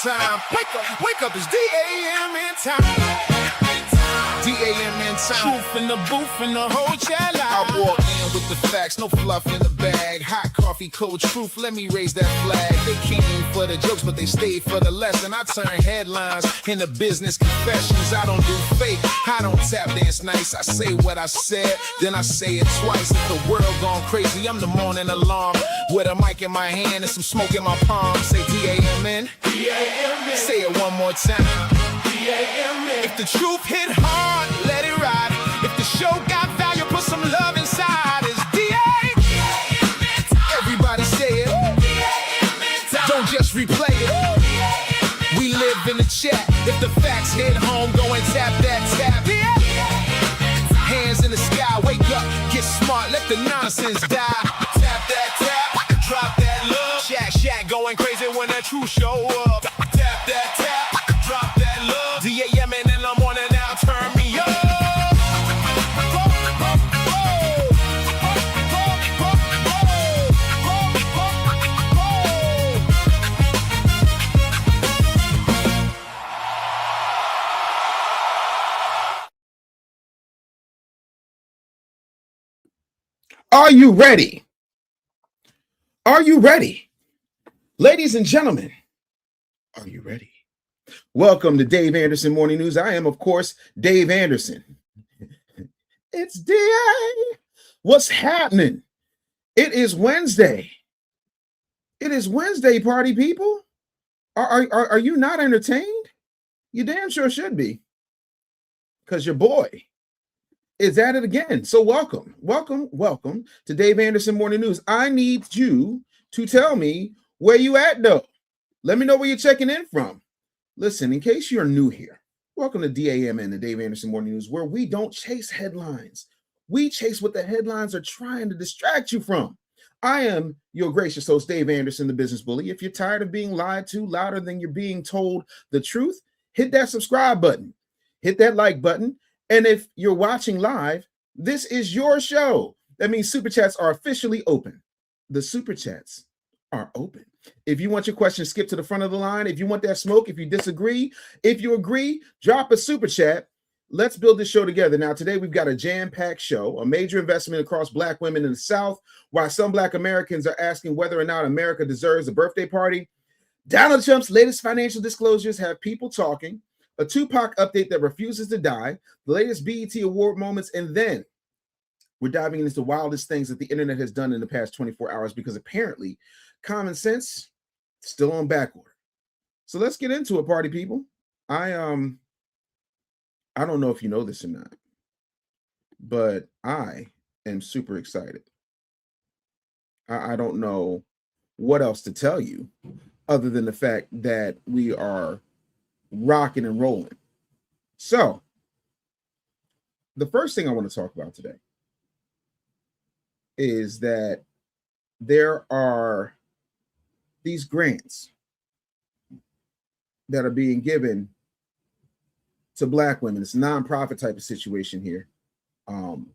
time. Wake up, it's D.A.M.N time. D.A.M.N time. Truth in the booth and the whole chat line. I walk in with the facts, no fluff in the bag. Hot coffee, cold truth, let me raise that flag. They came for the jokes, but they stayed for the lesson. I turn headlines into business confessions. I don't do fake, I don't tap dance nice. I say what I said, then I say it twice. If the world gone crazy, I'm the morning alarm. With a mic in my hand and some smoke in my palm. Say D.A.M.N. D.A.M.N. Say it one more time. D.A.M.N. If the truth hit hard, let it ride. If the show got value, put some love inside. It's D.A.M.N. Everybody say it. D.A.M.N. Don't just replay it. D.A.M.N. We live in the chat. If the facts hit home, go and tap that tap. D.A.M.N. Hands in the sky, wake up, get smart, let the nonsense die. Tap that tap, drop that love. Shack going crazy when that truth show up. Tap that tap, drop that love. D.A.M.N. in the morning now, turn me up. Are you ready? Are you ready? Ladies and gentlemen, are you ready? Welcome to Dave Anderson Morning News. I am, of course, Dave Anderson. It's D.A. What's happening? It is Wednesday. It is Wednesday, party people. Are you not entertained? You damn sure should be. Because your boy is at it again. So welcome to Dave Anderson Morning News. I need you to tell me where you at, though. Let me know where you're checking in from. Listen, in case you're new here, welcome to D.A.M.N, the Dave Anderson Morning News, where we don't chase headlines. We chase what the headlines are trying to distract you from. I am your gracious host, Dave Anderson, the business bully. If you're tired of being lied to louder than you're being told the truth, hit that subscribe button, hit that like button. And if you're watching live, this is your show. That means super chats are officially open. The super chats are open. If you want your question, skip to the front of the line. If you want that smoke, if you disagree, if you agree, drop a super chat. Let's build this show together. Now, today we've got a jam-packed show, a major investment across Black women in the South, while some Black Americans are asking whether or not America deserves a birthday party. Donald Trump's latest financial disclosures have people talking, a Tupac update that refuses to die, the latest BET award moments, and then we're diving into the wildest things that the internet has done in the past 24 hours because apparently common sense is still on back order. So let's get into it, party people. I don't know if you know this or not, but I am super excited. I don't know what else to tell you other than the fact that we are rocking and rolling. So the first thing I want to talk about today is that there are these grants that are being given to Black women. It's a nonprofit type of situation here. And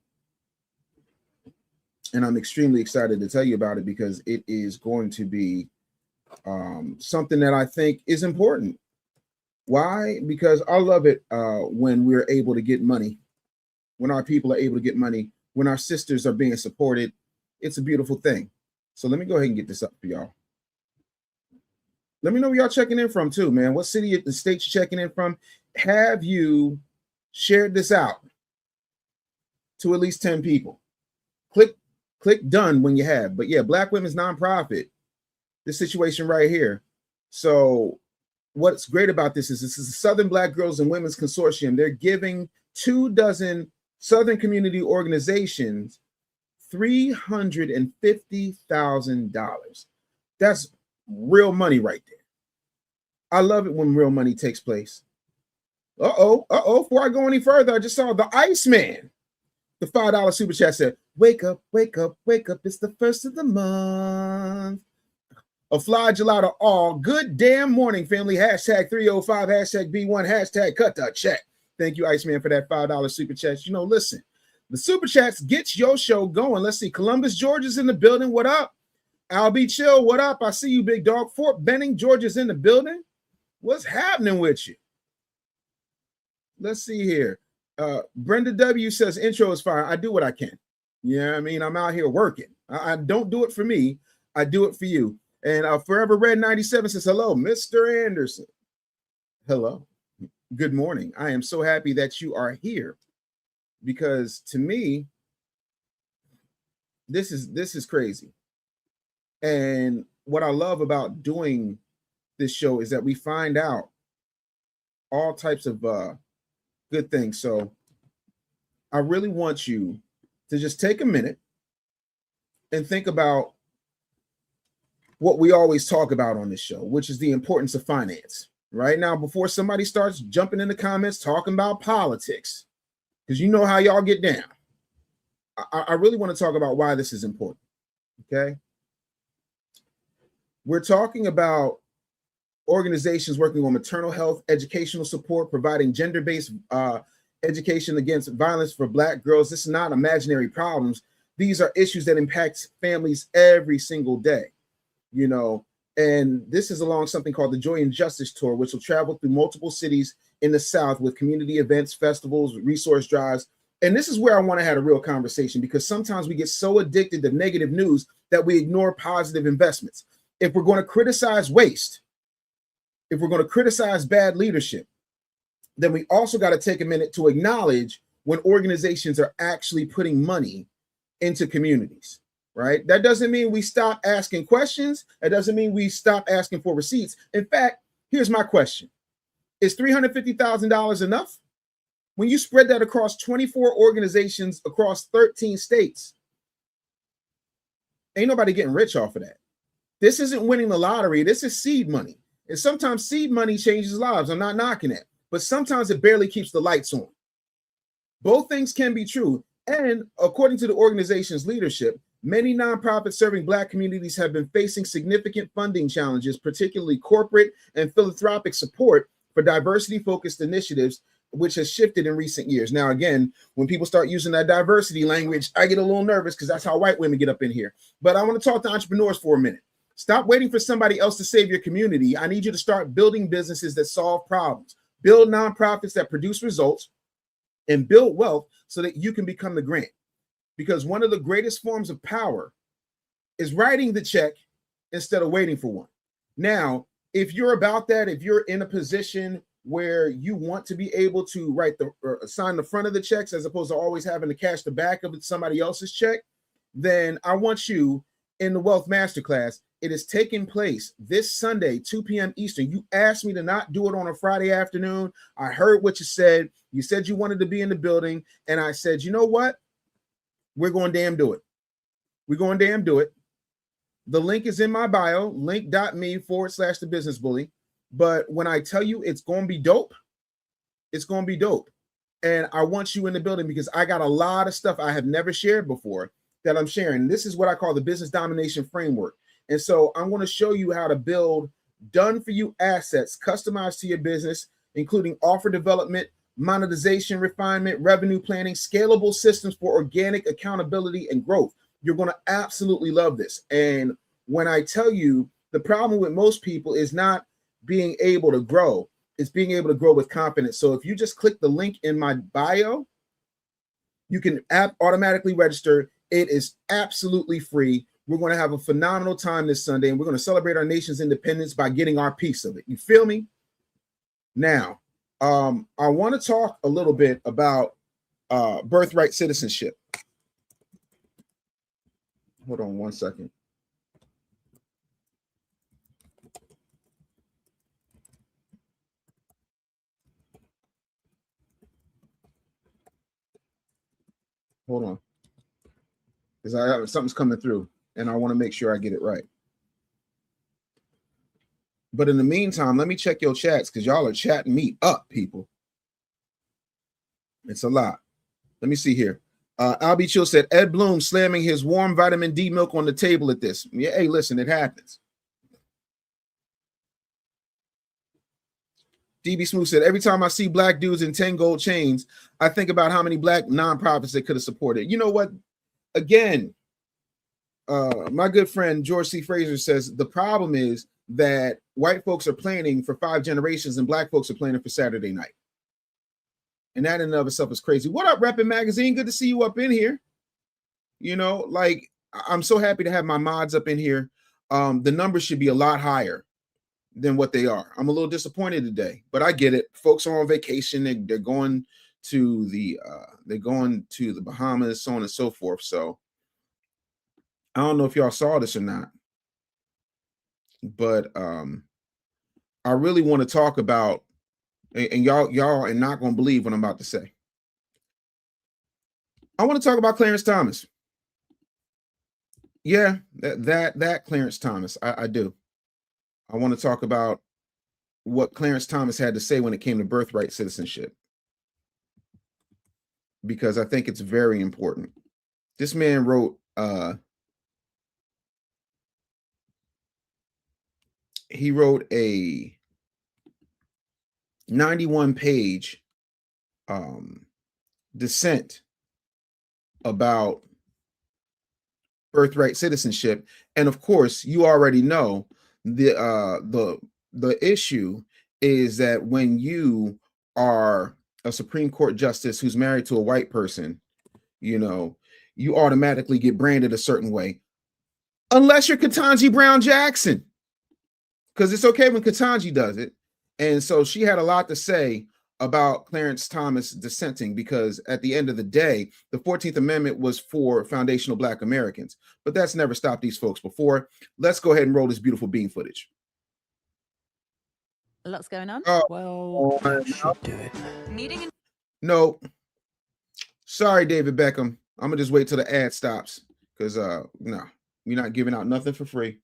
I'm extremely excited to tell you about it because it is going to be something that I think is important. Why? Because I love it when we're able to get money, when our people are able to get money, when our sisters are being supported. It's a beautiful thing. So let me go ahead and get this up for y'all. Let me know where y'all checking in from too, man. What city and state you're checking in from? Have you shared this out to at least 10 people? Click done when you have. But yeah, Black Women's Nonprofit, this situation right here. So what's great about this is the Southern Black Girls and Women's Consortium. They're giving 24 Southern community organizations $350,000. That's real money right there. I love it when real money takes place. Before I go any further, I just saw the Iceman. The $5 super chat said, wake up, wake up, wake up. It's the first of the month. A fly July to all. Good damn morning, family. Hashtag 305, hashtag B1, hashtag cut the check. Thank you, Iceman, for that $5 super chat. You know, listen, the super chats gets your show going. Let's see. Columbus, Georgia's in the building. What up? Albie Chill, what up? I see you, big dog. Fort Benning, Georgia's in the building. What's happening with you? Let's see here. Brenda W says intro is fire. I do what I can. Yeah, I mean, I'm out here working. I don't do it for me. I do it for you. And Forever Red 97 says, hello, Mr. Anderson. Hello. Good morning. I am so happy that you are here because to me, this is crazy. And what I love about doing this show is that we find out all types of good things. So I really want you to just take a minute and think about what we always talk about on this show, which is the importance of finance. Right now, before somebody starts jumping in the comments talking about politics, because you know how y'all get down, I really want to talk about why this is important. Okay. We're talking about organizations working on maternal health, educational support, providing gender-based education against violence for Black girls. This is not imaginary problems. These are issues that impact families every single day, you know, and this is along something called the Joy and Justice Tour, which will travel through multiple cities in the South with community events, festivals, resource drives. And this is where I want to have a real conversation, because sometimes we get so addicted to negative news that we ignore positive investments. If we're going to criticize waste, if we're going to criticize bad leadership, then we also got to take a minute to acknowledge when organizations are actually putting money into communities, right? That doesn't mean we stop asking questions. That doesn't mean we stop asking for receipts. In fact, here's my question. Is $350,000 enough? When you spread that across 24 organizations across 13 states, ain't nobody getting rich off of that. This isn't winning the lottery. This is seed money. And sometimes seed money changes lives. I'm not knocking it, but sometimes it barely keeps the lights on. Both things can be true. And according to the organization's leadership, many nonprofits serving Black communities have been facing significant funding challenges, particularly corporate and philanthropic support for diversity-focused initiatives, which has shifted in recent years. Now, again, when people start using that diversity language, I get a little nervous because that's how white women get up in here. But I want to talk to entrepreneurs for a minute. Stop waiting for somebody else to save your community. I need you to start building businesses that solve problems, build nonprofits that produce results, and build wealth so that you can become the grant. Because one of the greatest forms of power is writing the check instead of waiting for one. Now, if you're about that, if you're in a position where you want to be able to write sign the front of the checks as opposed to always having to cash the back of somebody else's check, then I want you in the Wealth Masterclass. It is taking place this Sunday, 2 p.m. Eastern. You asked me to not do it on a Friday afternoon. I heard what you said. You said you wanted to be in the building. And I said, you know what? We're going to damn do it. We're going to damn do it. The link is in my bio, link.me/the business bully. But when I tell you it's going to be dope, it's going to be dope. And I want you in the building because I got a lot of stuff I have never shared before that I'm sharing. This is what I call the business domination framework. And so I'm going to show you how to build done-for-you assets customized to your business, including offer development, monetization, refinement, revenue planning, scalable systems for organic accountability and growth. You're going to absolutely love this. And when I tell you, the problem with most people is not being able to grow, it's being able to grow with confidence. So if you just click the link in my bio, you can automatically register. It is absolutely free. We're going to have a phenomenal time this Sunday, and we're going to celebrate our nation's independence by getting our piece of it. You feel me? Now, I want to talk a little bit about birthright citizenship. Hold on one second. Hold on. Because something's coming through, and I want to make sure I get it right. But in the meantime, let me check your chats because y'all are chatting me up, people. It's a lot. Let me see here. Albie Chill said, Ed Bloom slamming his warm vitamin D milk on the table at this. Yeah, hey, listen, it happens. DB Smooth said, every time I see Black dudes in 10 gold chains, I think about how many Black nonprofits they could have supported. You know what? Again, my good friend George C. Fraser says, the problem is that white folks are planning for 5 generations and black folks are planning for Saturday night. And that in and of itself is crazy. What up, Reppin' Magazine? Good to see you up in here. You know, like, I'm so happy to have my mods up in here. The numbers should be a lot higher than what they are. I'm a little disappointed today, but I get it. Folks are on vacation. They're going to the Bahamas, so on and so forth. So I don't know if y'all saw this or not, but I really want to talk about, and y'all are not going to believe what I'm about to say. I want to talk about Clarence Thomas. Yeah, that Clarence Thomas. I do. I want to talk about what Clarence Thomas had to say when it came to birthright citizenship, because I think it's very important. This man wrote a 91-page dissent about birthright citizenship, and of course, you already know the issue is that when you are a Supreme Court justice who's married to a white person, you know, you automatically get branded a certain way, unless you're Ketanji Brown Jackson, because it's okay when Ketanji does it. And so she had a lot to say about Clarence Thomas dissenting, because at the end of the day, the 14th Amendment was for foundational Black Americans, but that's never stopped these folks before. Let's go ahead and roll this beautiful bean footage. A lot's going on. Well, that should do it. Meeting. No, sorry, David Beckham. I'm gonna just wait till the ad stops, because no, we're not giving out nothing for free.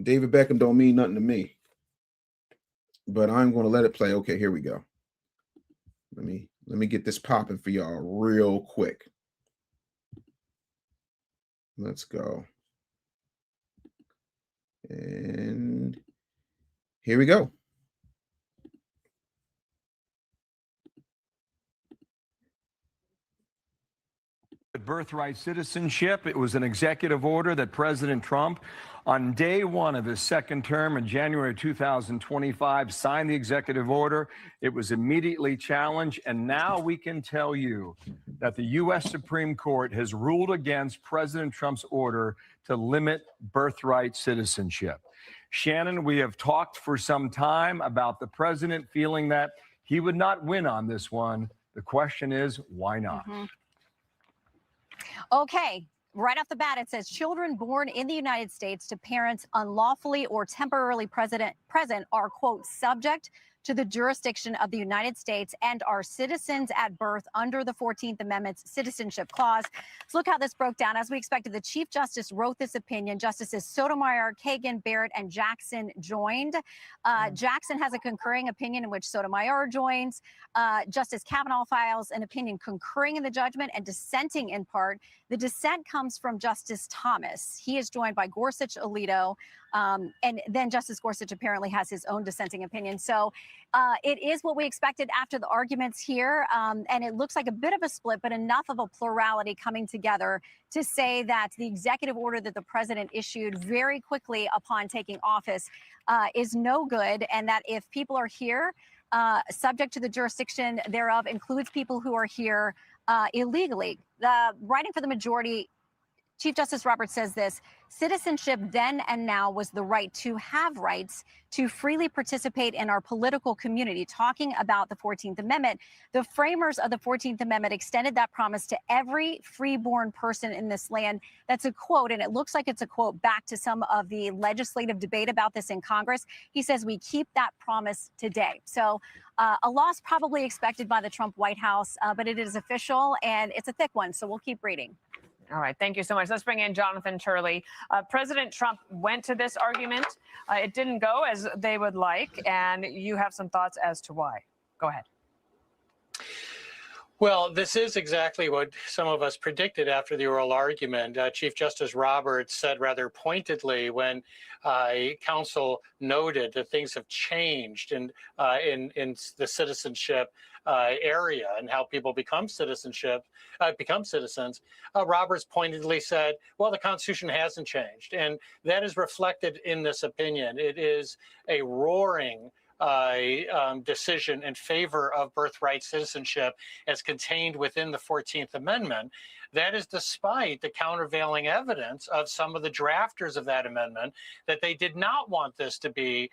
David Beckham don't mean nothing to me, but I'm going to let it play. Okay, here we go. Let me get this popping for y'all real quick. Let's go. And here we go. Birthright citizenship. It was an executive order that President Trump, on day one of his second term in January 2025, signed the executive order. It was immediately challenged, and now we can tell you that the U.S. Supreme Court has ruled against President Trump's order to limit birthright citizenship. Shannon, we have talked for some time about the president feeling that he would not win on this one. The question is, why not? Okay. Right off the bat, it says children born in the United States to parents unlawfully or temporarily present are, quote, subject to the jurisdiction of the United States and are citizens at birth under the 14th Amendment's Citizenship Clause. So look how this broke down. As we expected, the Chief Justice wrote this opinion. Justices Sotomayor, Kagan, Barrett, and Jackson joined. Jackson has a concurring opinion in which Sotomayor joins. Justice Kavanaugh files an opinion concurring in the judgment and dissenting in part. The dissent comes from Justice Thomas. He is joined by Gorsuch, Alito, and then Justice Gorsuch apparently has his own dissenting opinion. So it is what we expected after the arguments here. And it looks like a bit of a split, but enough of a plurality coming together to say that the executive order that the president issued very quickly upon taking office is no good. And that if people are here, subject to the jurisdiction thereof includes people who are here illegally. Writing for the majority, Chief Justice Roberts says this: citizenship then and now was the right to have rights to freely participate in our political community. Talking about the 14th Amendment, the framers of the 14th Amendment extended that promise to every freeborn person in this land. That's a quote, and it looks like it's a quote back to some of the legislative debate about this in Congress. He says we keep that promise today. So a loss probably expected by the Trump White House, but it is official and it's a thick one. So we'll keep reading. All right. Thank you so much. Let's bring in Jonathan Turley. President Trump went to this argument. It didn't go as they would like, and you have some thoughts as to why. Go ahead. Well, this is exactly what some of us predicted after the oral argument. Chief Justice Roberts said rather pointedly when counsel noted that things have changed in the citizenship area and how people become citizens. Roberts pointedly said, "Well, the Constitution hasn't changed," and that is reflected in this opinion. It is a roaring decision in favor of birthright citizenship as contained within the 14th Amendment. That is despite the countervailing evidence of some of the drafters of that amendment that they did not want this to be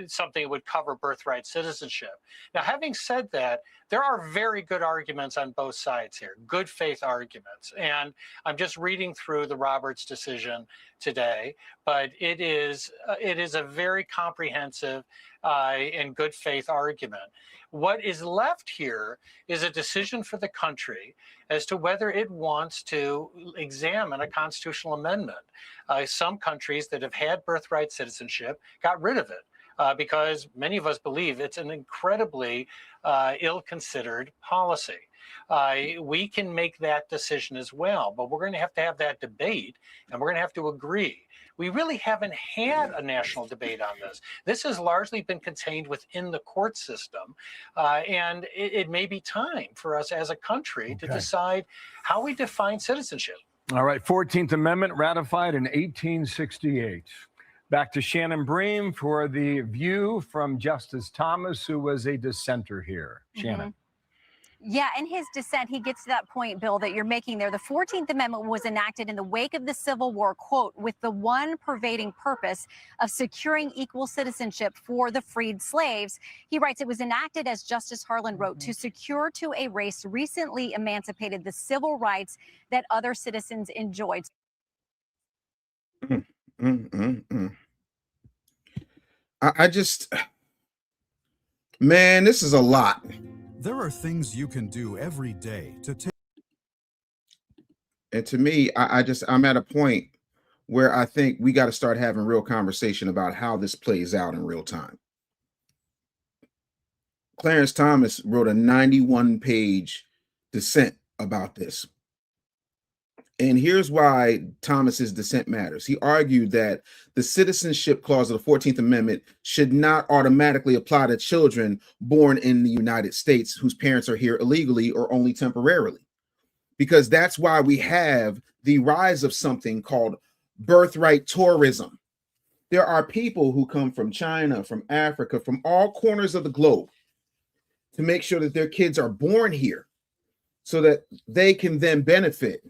something that would cover birthright citizenship. Now, having said that, there are very good arguments on both sides here, good faith arguments. And I'm just reading through the Roberts decision today, but it is a very comprehensive and good faith argument. What is left here is a decision for the country as to whether it wants to examine a constitutional amendment. Some countries that have had birthright citizenship got rid of it because many of us believe it's an incredibly ill-considered policy. We can make that decision as well, but we're going to have that debate, and we're going to have to agree. We really haven't had a national debate on this. This has largely been contained within the court system, and it may be time for us as a country to decide how we define citizenship. All right, 14th Amendment ratified in 1868. Back to Shannon Bream for the view from Justice Thomas, who was a dissenter here. Shannon. Yeah, in his dissent, he gets to that point, Bill, that you're making there. The 14th Amendment was enacted in the wake of the Civil War, quote, with the one pervading purpose of securing equal citizenship for the freed slaves. He writes, it was enacted, as Justice Harlan wrote, to secure to a race recently emancipated the civil rights that other citizens enjoyed. I just, man, this is a lot. There are things you can do every day to take. And to me, I'm at a point where I think we got to start having real conversation about how this plays out in real time. Clarence Thomas wrote a 91-page dissent about this. And here's why Thomas's dissent matters. He argued that the citizenship clause of the 14th Amendment should not automatically apply to children born in the United States whose parents are here illegally or only temporarily, because that's why we have the rise of something called birthright tourism. There are people who come from China, from Africa, from all corners of the globe to make sure that their kids are born here so that they can then benefit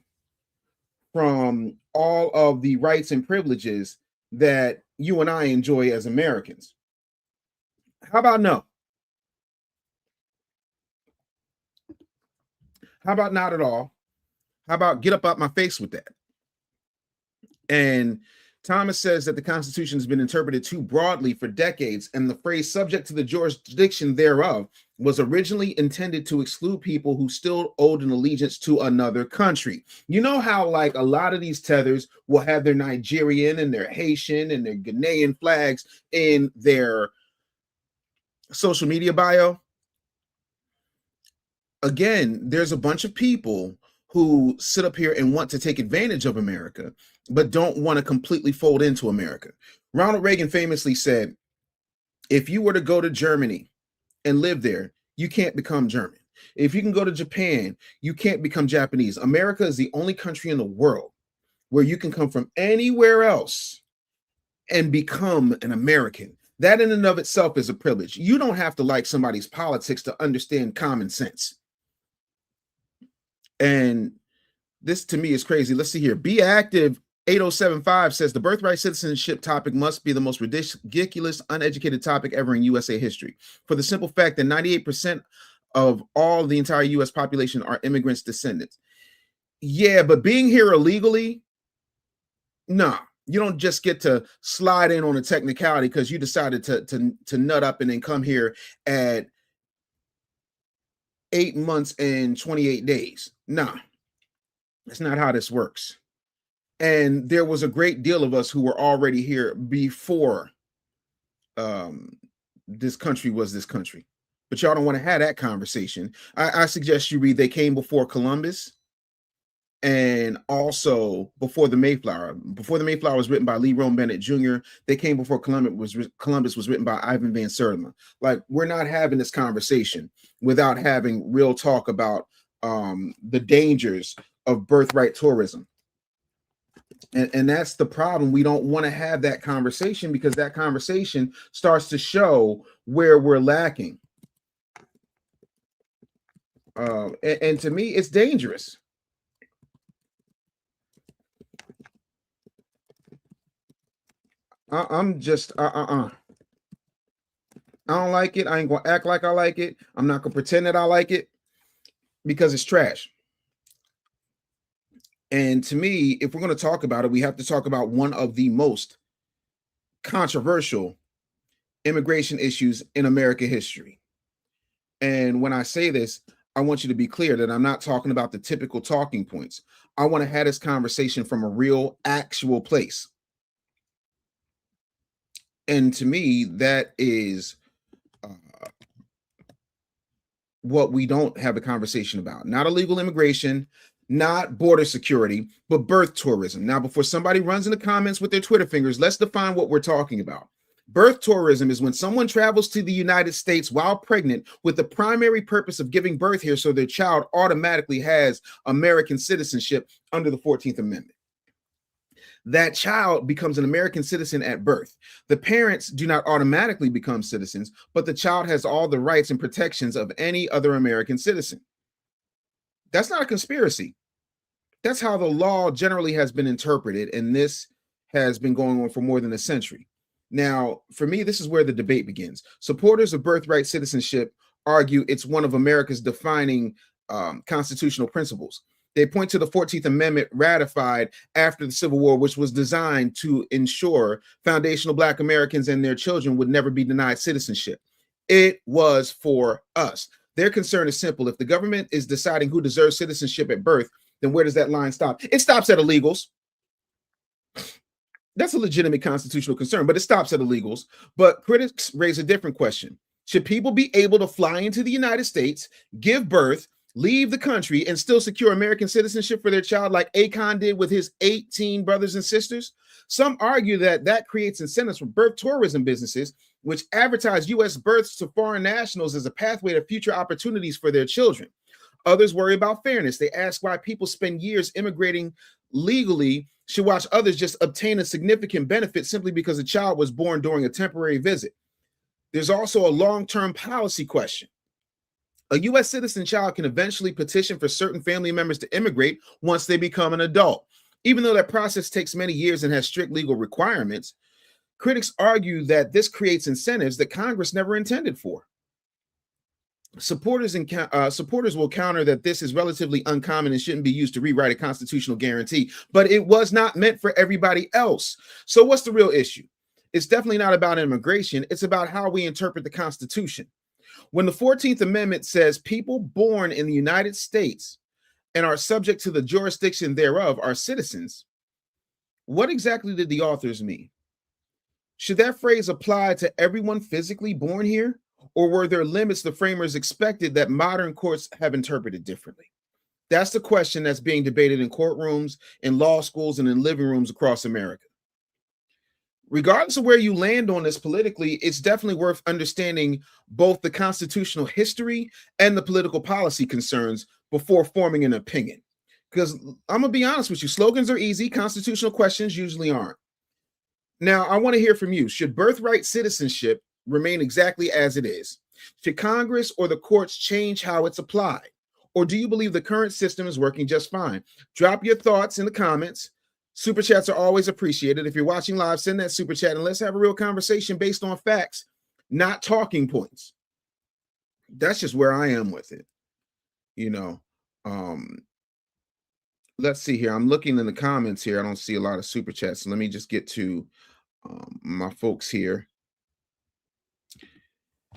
from all of the rights and privileges that you and I enjoy as Americans. How about no? How about not at all? How about get up out my face with that? And Thomas says that the Constitution has been interpreted too broadly for decades, and the phrase subject to the jurisdiction thereof was originally intended to exclude people who still owed an allegiance to another country. You know how like a lot of these tethers will have their Nigerian and their Haitian and their Ghanaian flags in their social media bio? Again, there's a bunch of people who sit up here and want to take advantage of America, but don't want to completely fold into America. Ronald Reagan famously said, if you were to go to Germany and live there, you can't become German. If you can go to Japan, you can't become Japanese. America is the only country in the world where you can come from anywhere else and become an American. That in and of itself is a privilege. You don't have to like somebody's politics to understand common sense. And this to me is crazy. Let's see here. Be Active 8075 says the birthright citizenship topic must be the most ridiculous, uneducated topic ever in USA history, for the simple fact that 98% of all the entire US population are immigrants' descendants. Yeah, but being here illegally, nah, you don't just get to slide in on a technicality because you decided to nut up and then come here at 8 months and 28 days. Nah, that's not how this works. And there was a great deal of us who were already here before this country was this country. but y'all don't want to have that conversation. I suggest you read They Came Before Columbus, and also Before the Mayflower. Before the Mayflower was written by Lee Rome Bennett Jr. They Came Before Columbus was written by Ivan Van Sertima. Like, we're not having this conversation without having real talk about the dangers of birthright tourism. And that's the problem. We don't want to have that conversation because that conversation starts to show where we're lacking. And to me, it's dangerous. I'm just I don't like it. I ain't gonna act like I like it. I'm not gonna pretend that I like it because it's trash. And to me, if we're going to talk about it, we have to talk about one of the most controversial immigration issues in American history. And when I say this, I want you to be clear that I'm not talking about the typical talking points. I want to have this conversation from a real, actual place. And to me, that is what we don't have a conversation about. Not illegal immigration, not border security, but birth tourism. Now, before somebody runs in the comments with their Twitter fingers, let's define what we're talking about. Birth tourism is when someone travels to the United States while pregnant with the primary purpose of giving birth here so their child automatically has American citizenship under the 14th Amendment. That child becomes an American citizen at birth. The parents do not automatically become citizens, but the child has all the rights and protections of any other American citizen. That's not a conspiracy. That's how the law generally has been interpreted, and this has been going on for more than a century. Now, for me, this is where the debate begins. Supporters of birthright citizenship argue it's one of America's defining constitutional principles. They point to the 14th Amendment ratified after the Civil War, which was designed to ensure foundational Black Americans and their children would never be denied citizenship. It was for us. Their concern is simple. If the government is deciding who deserves citizenship at birth, then where does that line stop? It stops at illegals. That's a legitimate constitutional concern, but it stops at illegals. But critics raise a different question. Should people be able to fly into the United States, give birth, leave the country, and still secure American citizenship for their child like Akon did with his 18 brothers and sisters? Some argue that that creates incentives for birth tourism businesses, which advertise U.S. births to foreign nationals as a pathway to future opportunities for their children. Others worry about fairness. They ask why people spend years immigrating legally should watch others just obtain a significant benefit simply because a child was born during a temporary visit. There's also a long-term policy question. A U.S. citizen child can eventually petition for certain family members to immigrate once they become an adult. Even though that process takes many years and has strict legal requirements, critics argue that this creates incentives that Congress never intended for. Supporters will counter that this is relatively uncommon and shouldn't be used to rewrite a constitutional guarantee, but it was not meant for everybody else. So what's the real issue? It's definitely not about immigration. It's about how we interpret the Constitution. When the 14th Amendment says people born in the United States and are subject to the jurisdiction thereof are citizens, what exactly did the authors mean? Should that phrase apply to everyone physically born here? Or were there limits the framers expected that modern courts have interpreted differently? That's the question that's being debated in courtrooms, in law schools, and in living rooms across America. Regardless of where you land on this politically, it's definitely worth understanding both the constitutional history and the political policy concerns before forming an opinion. Because I'm going to be honest with you, slogans are easy, constitutional questions usually aren't. Now, I want to hear from you. Should birthright citizenship remain exactly as it is? Should Congress or the courts change how it's applied? Or do you believe the current system is working just fine? Drop your thoughts in the comments. Super chats are always appreciated. If you're watching live, send that super chat and let's have a real conversation based on facts, not talking points. That's just where I am with it. You know, let's see here. I'm looking in the comments here. I don't see a lot of super chats. So let me just get to my folks here.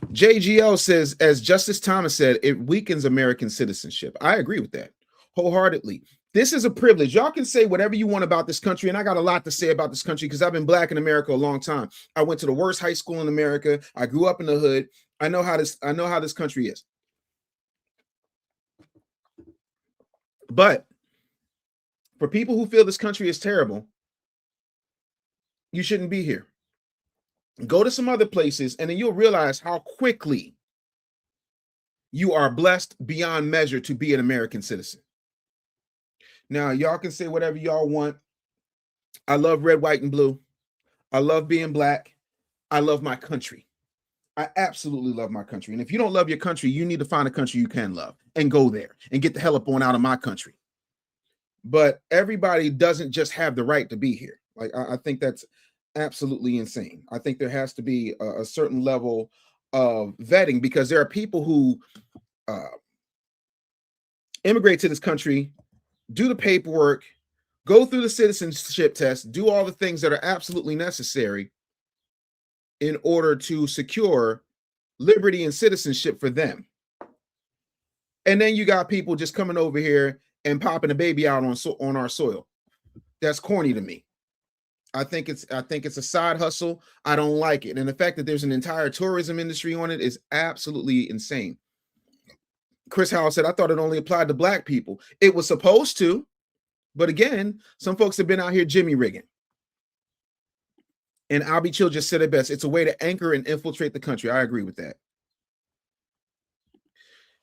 JGL says, as Justice Thomas said, it weakens American citizenship. I agree with that wholeheartedly. This is a privilege. Y'all can say whatever you want about this country, and I got a lot to say about this country because I've been Black in America a long time. I went to the worst high school in America. I grew up in the hood. I know how this country is. But for people who feel this country is terrible, you shouldn't be here. Go to some other places, and then you'll realize how quickly you are blessed beyond measure to be an American citizen. Now, y'all can say whatever y'all want. I love red, white, and blue. I love being black. I love my country. I absolutely love my country. And if you don't love your country, you need to find a country you can love and go there and get the hell up on out of my country. But everybody doesn't just have the right to be here. Like, I think that's absolutely insane. I think there has to be a certain level of vetting, because there are people who immigrate to this country, do the paperwork, go through the citizenship test, do all the things that are absolutely necessary in order to secure liberty and citizenship for them. And then you got people just coming over here and popping a baby out on our soil. That's corny to me. I think it's a side hustle. I don't like it. And the fact that there's an entire tourism industry on it is absolutely insane. Chris Howell said, I thought it only applied to black people. It was supposed to, but again, some folks have been out here jimmy rigging. And I'll Be Chill just said it best. It's a way to anchor and infiltrate the country. I agree with that.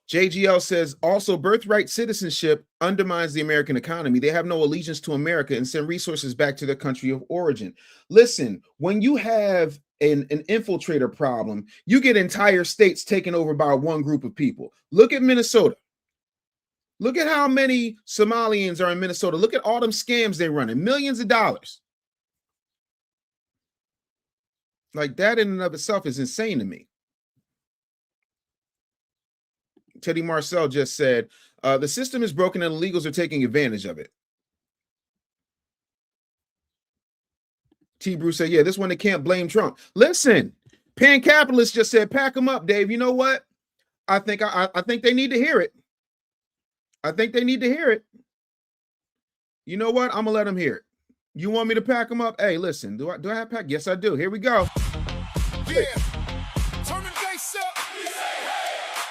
JGL says, also, birthright citizenship undermines the American economy. They have no allegiance to America and send resources back to their country of origin. Listen, when you have an infiltrator problem, you get entire states taken over by one group of people. Look at Minnesota. Look at how many Somalians are in Minnesota. Look at all them scams they run in, millions of dollars. Like, that in and of itself is insane to me. Teddy Marcel just said, the system is broken and illegals are taking advantage of it. T. Bruce said, yeah, this one they can't blame Trump. Listen, Pan Capitalist just said, pack them up, Dave. You know what? I think they need to hear it. I think they need to hear it. You know what? I'm going to let them hear it. You want me to pack them up? Hey, listen, do I have pack? Yes, I do. Here we go. Yeah. Turn the bass up.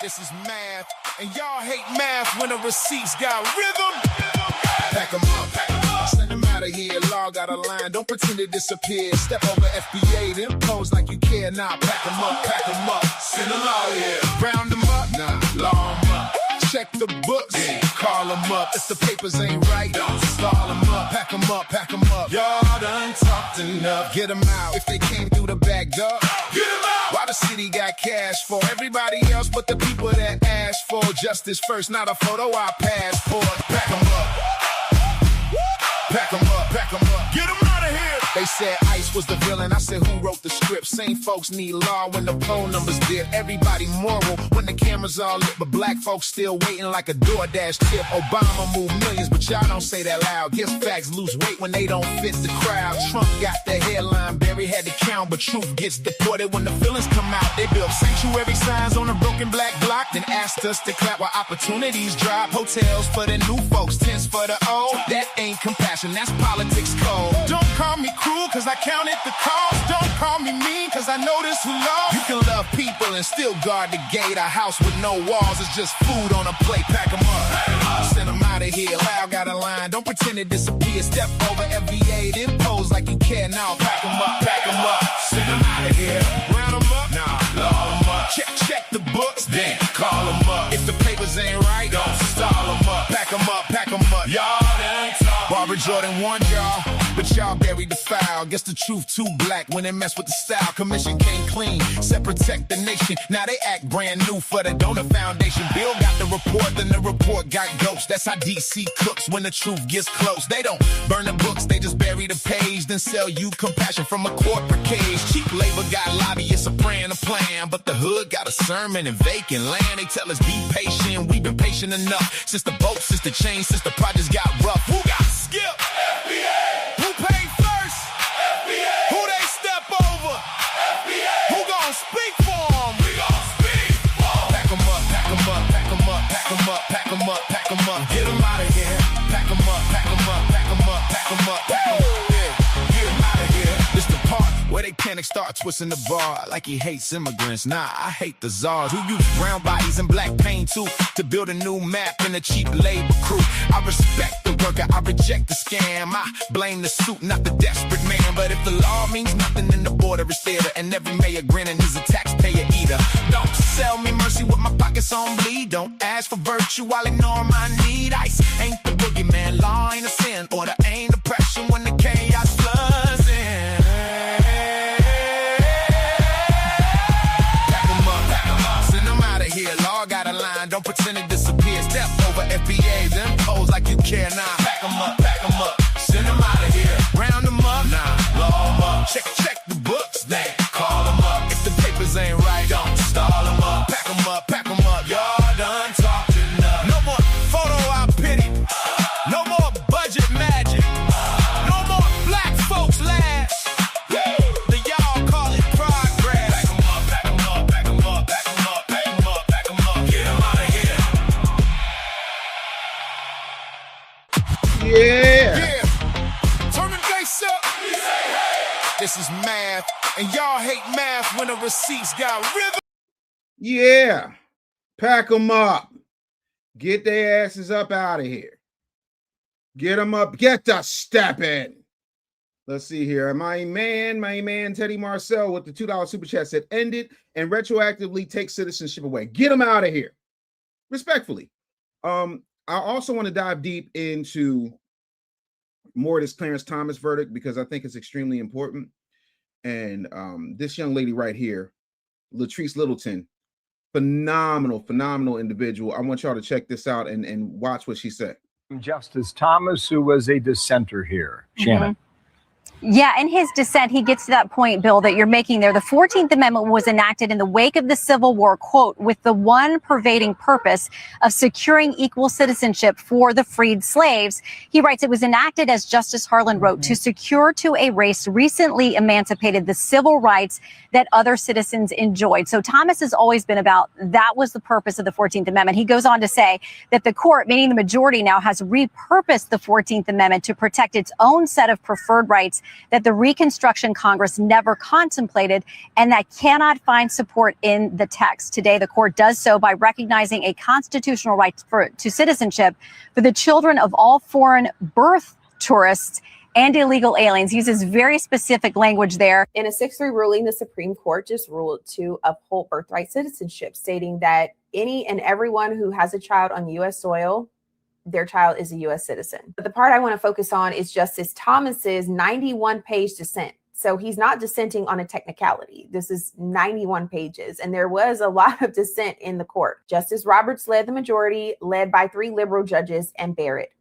This is math, and y'all hate math when the receipts got rhythm. Pack 'em up, send 'em out of here. Law got a line, don't pretend to disappear. Step over FBA, then pose like you care. Nah, pack 'em up, send 'em out here. Round 'em up, nah, law 'em up. Check the books, call 'em up. If the papers ain't right, don't stall 'em up. Pack 'em up. Y'all done talked enough. Get 'em out. If they came through the back door, get 'em out. Why the city got cash for everybody else but the people that asked for justice first, not a photo I passport. Pack 'em up. Get 'em out of here. They said Ice was the villain. I said, who wrote the script? Same folks need law when the phone numbers dip. Everybody moral when the cameras all lit, but black folks still waiting like a DoorDash tip. Obama moved millions, but y'all don't say that loud. Guess facts lose weight when they don't fit the crowd. Trump got the headline, Barry had to count, but truth gets deported when the feelings come out. They built sanctuary signs on a broken black block, then asked us to clap while opportunities drop. Hotels for the new folks, tents for the old. That ain't compassion, that's politics code. Don't call me cruel, cause I counted the cost. Don't call me mean, cause I know this who lost. You can love people and still guard the gate. A house with no walls is just food on a plate. Pack 'em up, send 'em out of here. Loud got a line, don't pretend to disappear. Step over FBA, then pose like you care. Now pack 'em up, send 'em out of here. Round 'em up, nah, law 'em up. Check the books, then call 'em up. If the papers ain't right, don't stall 'em up. Pack 'em up, y'all done talk. Barbara Jordan warned y'all, but y'all buried the file. Guess the truth too black when it mess with the style. Commission came clean, said protect the nation. Now they act brand new for the donor foundation. Bill got the report, then the report got ghosts. That's how DC cooks when the truth gets close. They don't burn the books, they just bury the page, then sell you compassion from a corporate cage. Cheap labor got lobbyists a praying a plan, but the hood got a sermon and vacant land. They tell us be patient, we've been patient enough. Since the boat, since the chain, since the projects got rough. Who got skipped? FBA. Who paid first? FBA. Who they step over? FBA. Who gon' speak for them? We gon' speak for them. Pack 'em up. Get 'em out of here. Pack 'em up. Yeah, get 'em out of here. This the part where they mechanic start twisting the bar like he hates immigrants. Nah, I hate the czars who use brown bodies and black paint too to build a new map and a cheap labor crew. I respect the worker, I reject the scam. I blame the suit, not the desperate man. But if the law means nothing, then the border is theater, and every mayor grinning is a taxpayer eater. Don't sell me mercy with my pockets on bleed. Don't ask for virtue while ignoring my need. Ice ain't the boogeyman, law ain't a sin, order ain't oppression when the chaos floods in. Pack 'em up, send them out of here. Law got a line, don't pretend it disappears. Step over FBA, then pose like you care. Nah, pack 'em up, send them out of here. Round them up, nah, law 'em up. Check the books, then call them up. If the papers ain't right, don't stall them up. Pack 'em up, y'all done talking enough. No more photo op pity, no more budget magic, no more black folks last. The y'all call it progress. Pack 'em up, pack 'em up, pack 'em up, pack 'em up, pack 'em up, pack 'em up. Get 'em out of here. Yeah. Turn the bass up. This is math, and y'all hate math when the receipts got rhythm. Yeah. Pack them up. Get their asses up out of here. Get them up. Get the step in. Let's see here. My man, Teddy Marcel with the $2 super chat said, end it and retroactively take citizenship away. Get them out of here. Respectfully. I also want to dive deep into more of this Clarence Thomas verdict because I think it's extremely important. And this young lady right here, Latrice Littleton, phenomenal individual. I want y'all to check this out and watch what she said. Justice Thomas, who was a dissenter here. Shannon. Yeah, in his dissent, he gets to that point, Bill, that you're making there. The 14th Amendment was enacted in the wake of the Civil War, quote, with the one pervading purpose of securing equal citizenship for the freed slaves. He writes, it was enacted, as Justice Harlan wrote, to secure to a race recently emancipated the civil rights that other citizens enjoyed. So Thomas has always been about that was the purpose of the 14th Amendment. He goes on to say that the court, meaning the majority now, has repurposed the 14th Amendment to protect its own set of preferred rights that the Reconstruction Congress never contemplated and that cannot find support in the text. Today, the court does so by recognizing a constitutional right to citizenship for the children of all foreign birth tourists and illegal aliens. Uses very specific language there. In a 6-3 ruling, the Supreme Court just ruled to uphold birthright citizenship, stating that any and everyone who has a child on U.S. soil, their child is a U.S. citizen. But the part I want to focus on is Justice Thomas's 91-page dissent. So he's not dissenting on a technicality. This is 91 pages. And there was a lot of dissent in the court. Justice Roberts led the majority, led by 3 liberal judges, and Barrett,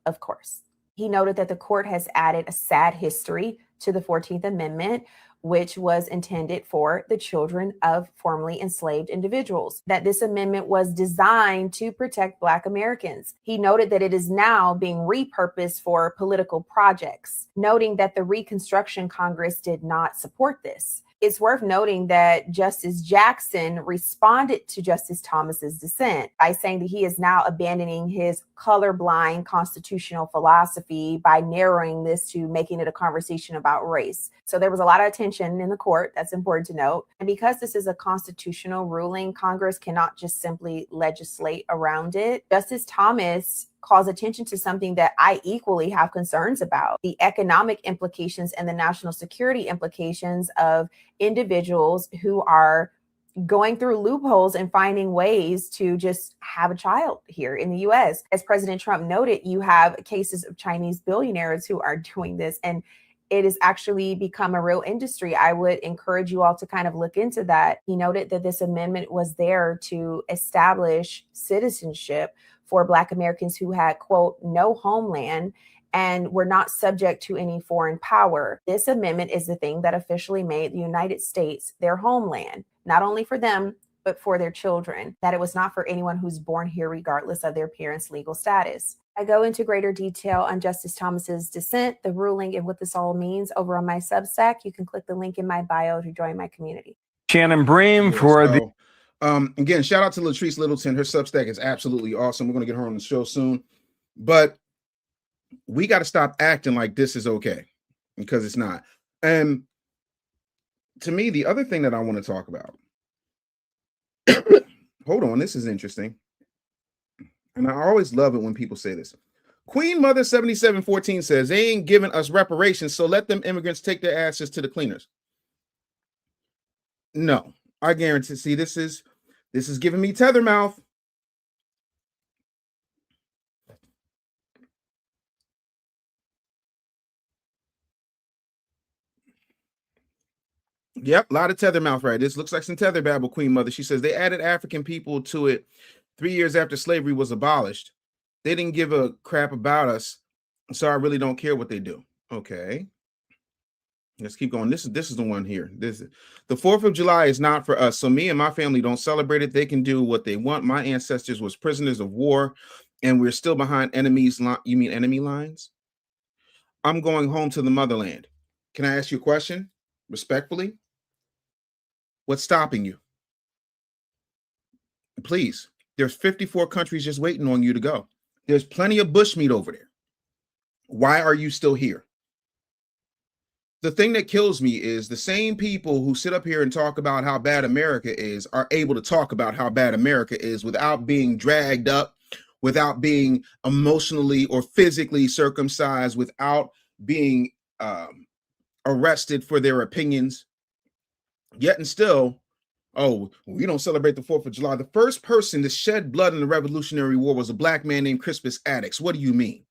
of course. He noted that the court has added a sad history to the 14th Amendment, which was intended for the children of formerly enslaved individuals, that this amendment was designed to protect Black Americans. He noted that it is now being repurposed for political projects, noting that the Reconstruction Congress did not support this. It's worth noting that Justice Jackson responded to Justice Thomas's dissent by saying that he is now abandoning his colorblind constitutional philosophy by narrowing this to making it a conversation about race. So there was a lot of attention in the court. That's important to note. And because this is a constitutional ruling, Congress cannot just simply legislate around it. Justice Thomas calls attention to something that I equally have concerns about: the economic implications and the national security implications of individuals who are going through loopholes and finding ways to just have a child here in the US. As President Trump noted, you have cases of Chinese billionaires who are doing this, and it has actually become a real industry. I would encourage you all to kind of look into that. He noted that this amendment was there to establish citizenship for Black Americans who had, quote, no homeland and were not subject to any foreign power. This amendment is the thing that officially made the United States their homeland, not only for them, but for their children, that it was not for anyone who's born here, regardless of their parents' legal status. I go into greater detail on Justice Thomas's dissent, the ruling, and what this all means over on my Substack. You can click the link in my bio to join my community. Shannon Bream for the... Again, shout out to Latrice Littleton. Her Substack is absolutely awesome. We're going to get her on the show soon. But we got to stop acting like this is okay, because it's not. And to me, the other thing that I want to talk about, hold on, this is interesting. And I always love it when people say this. Queen Mother 7714 says they ain't giving us reparations, so let them immigrants take their asses to the cleaners. No, I guarantee. See, this is giving me tether mouth. Yep, a lot of tether mouth, right? This looks like some tether babble, Queen Mother. She says they added African people to it 3 years after slavery was abolished. They didn't give a crap about us, so I really don't care what they do. Okay. Let's keep going. This is the one here. The 4th of July is not for us. So me and my family don't celebrate it. They can do what they want. My ancestors was prisoners of war, and we're still behind enemies. You mean enemy lines? I'm going home to the motherland. Can I ask you a question? Respectfully? What's stopping you? Please. There's 54 countries just waiting on you to go. There's plenty of bushmeat over there. Why are you still here? The thing that kills me is the same people who sit up here and talk about how bad America is are able to talk about how bad America is without being dragged up, without being emotionally or physically circumcised, without being arrested for their opinions. Yet and still, oh, we don't celebrate the 4th of July. The first person to shed blood in the Revolutionary War was a black man named Crispus Attucks. What do you mean?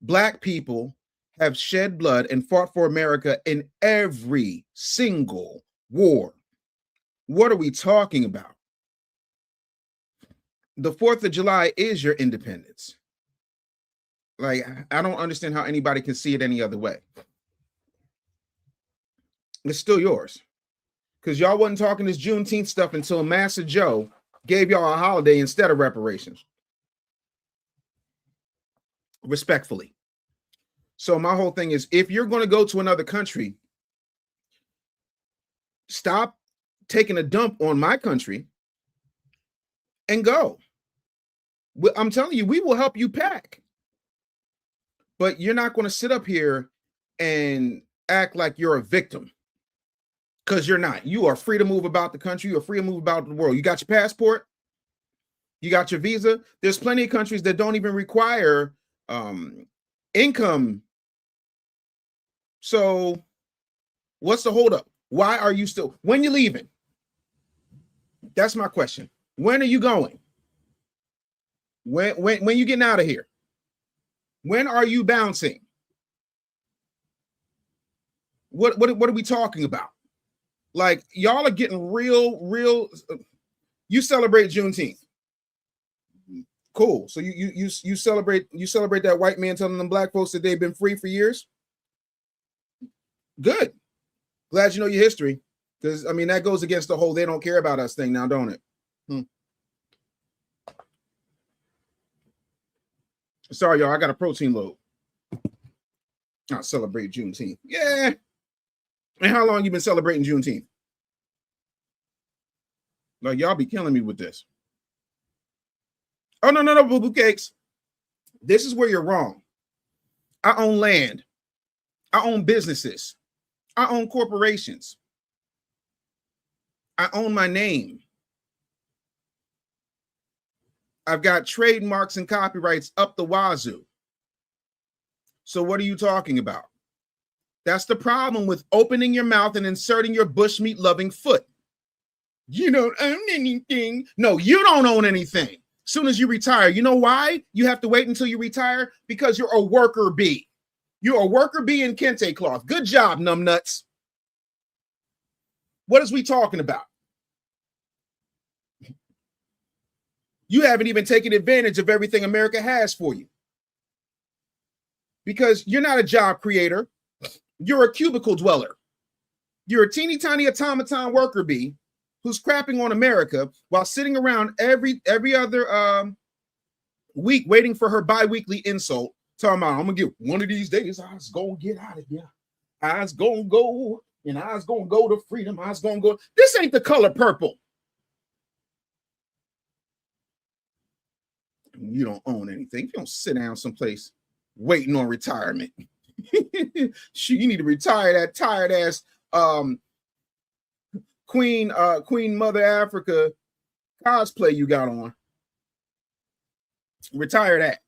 Black people have shed blood and fought for America in every single war. What are we talking about? The 4th of July is your independence. Like, I don't understand how anybody can see it any other way. It's still yours. Because y'all wasn't talking this Juneteenth stuff until Massa Joe gave y'all a holiday instead of reparations. Respectfully. So my whole thing is, if you're going to go to another country, stop taking a dump on my country and go. I'm telling you, we will help you pack. But you're not going to sit up here and act like you're a victim. Because you're not. You are free to move about the country. You're free to move about the world. You got your passport. You got your visa. There's plenty of countries that don't even require income. So what's the holdup? Why are you still, when you leaving? That's my question. When are you going? When you getting out of here? When are you bouncing? What are we talking about? Like, y'all are getting real. You celebrate Juneteenth. Cool. So you celebrate that white man telling them black folks that they've been free for years. Good. Glad you know your history. Because I mean, that goes against the whole they don't care about us thing now, don't it? Sorry, y'all. I got a protein load. I'll celebrate Juneteenth. Yeah. And how long you been celebrating Juneteenth? Like, y'all be killing me with this. Oh, no, boo-boo cakes. This is where you're wrong. I own land. I own businesses. I own corporations. I own my name. I've got trademarks and copyrights up the wazoo. So what are you talking about? That's the problem with opening your mouth and inserting your bushmeat loving foot. You don't own anything. No, you don't own anything. As soon as you retire, you know why you have to wait until you retire? Because you're a worker bee. You're a worker bee in kente cloth. Good job, numbnuts. What is we talking about? You haven't even taken advantage of everything America has for you. Because you're not a job creator. You're a cubicle dweller. You're a teeny tiny automaton worker bee who's crapping on America while sitting around every other week waiting for her bi-weekly insult. Talking about, I'm gonna get one of these days, I was gonna get out of here. I was gonna go, and I was gonna go to freedom. I was gonna go. This ain't the color purple. You don't own anything. You don't sit down someplace waiting on retirement. You need to retire that tired ass Queen Mother Africa cosplay you got on. Retire that.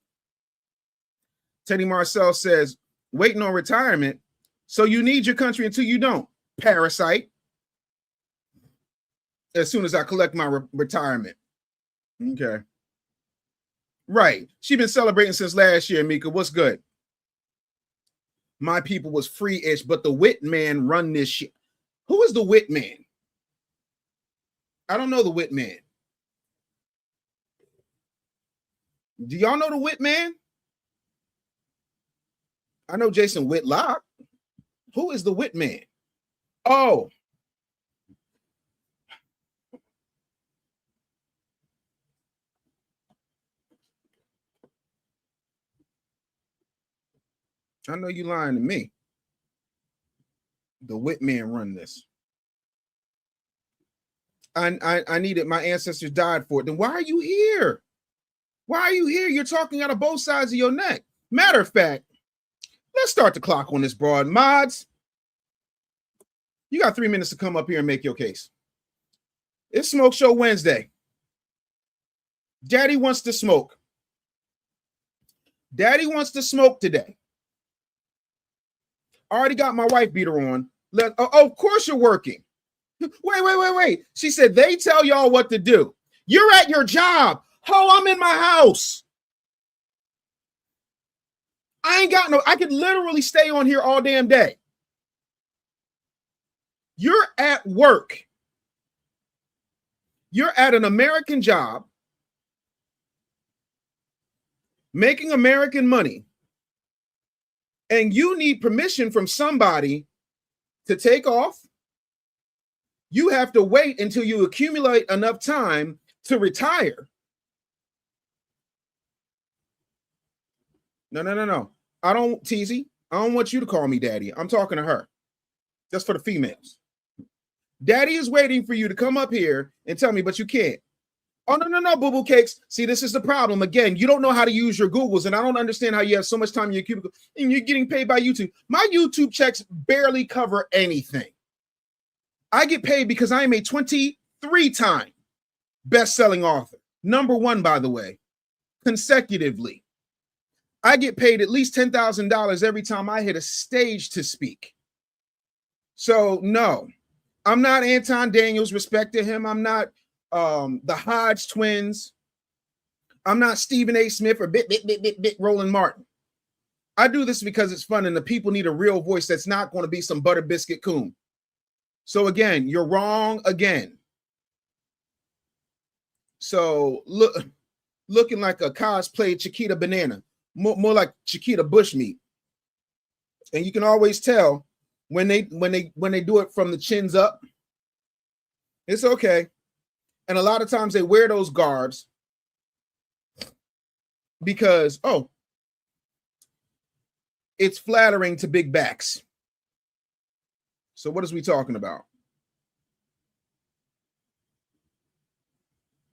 Teddy Marcel says, waiting on retirement. So you need your country until you don't. Parasite. As soon as I collect my retirement. Okay. Right. She's been celebrating since last year, Mika. What's good? My people was free-ish, but the wit man run this shit. Who is the wit man? I don't know the wit man. Do y'all know the wit man? I know Jason Whitlock. Who is the wit man? Oh. I know you lying to me. The wit man run this. I need it. My ancestors died for it. Then why are you here? Why are you here? You're talking out of both sides of your neck. Matter of fact, let's start the clock on this broad. Mods, you got 3 minutes to come up here and make your case. It's Smoke Show Wednesday. Daddy wants to smoke. Daddy wants to smoke today. I already got my wife beater on. Of course you're working. Wait. She said they tell y'all what to do. You're at your job. I'm in my house. I ain't got no, I could literally stay on here all damn day. You're at work. You're at an American job, making American money, and you need permission from somebody to take off. You have to wait until you accumulate enough time to retire. No. I don't, Teasy. I don't want you to call me daddy. I'm talking to her. Just for the females. Daddy is waiting for you to come up here and tell me, but you can't. Oh, no, boo-boo cakes. See, this is the problem. Again, you don't know how to use your Googles, and I don't understand how you have so much time in your cubicle, and you're getting paid by YouTube. My YouTube checks barely cover anything. I get paid because I am a 23-time best-selling author. #1, by the way, consecutively. I get paid at least $10,000 every time I hit a stage to speak. So, no, I'm not Anton Daniels, respect to him. I'm not the Hodge twins. I'm not Stephen A. Smith or bit Roland Martin. I do this because it's fun and the people need a real voice that's not going to be some butter biscuit coon. So again, you're wrong again. So looking like a cosplay Chiquita Banana, more like Chiquita Bushmeat. And you can always tell when they do it from the chins up. It's okay. And a lot of times they wear those garbs because, it's flattering to big backs. So what is we talking about?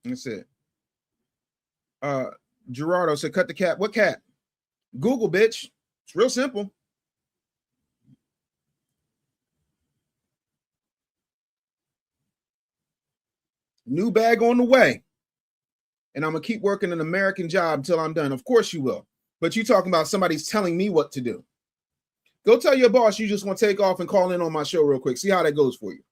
That's it. Gerardo said, cut the cap. What cap? Google, bitch. It's real simple. New bag on the way. And I'm going to keep working an American job until I'm done. Of course you will. But you talking about somebody's telling me what to do. Go tell your boss you just want to take off and call in on my show real quick. See how that goes for you.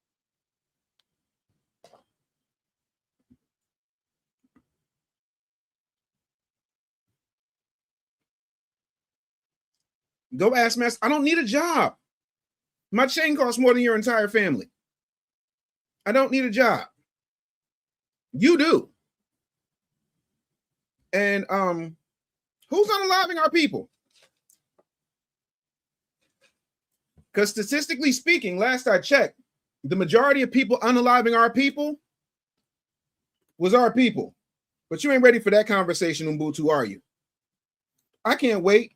Go ask Master. I don't need a job. My chain costs more than your entire family. I don't need a job. You do. And who's unaliving our people? Because statistically speaking, last I checked, the majority of people unaliving our people was our people. But you ain't ready for that conversation, Ubuntu, are you? I can't wait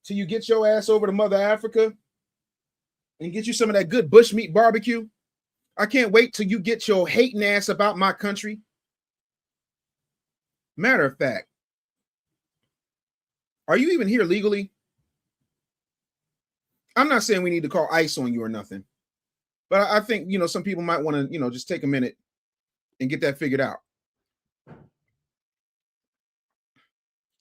till you get your ass over to Mother Africa and get you some of that good bushmeat barbecue. I can't wait till you get your hating ass about my country. Matter of fact, are you even here legally? I'm not saying we need to call ICE on you or nothing. But I think, some people might want to, just take a minute and get that figured out.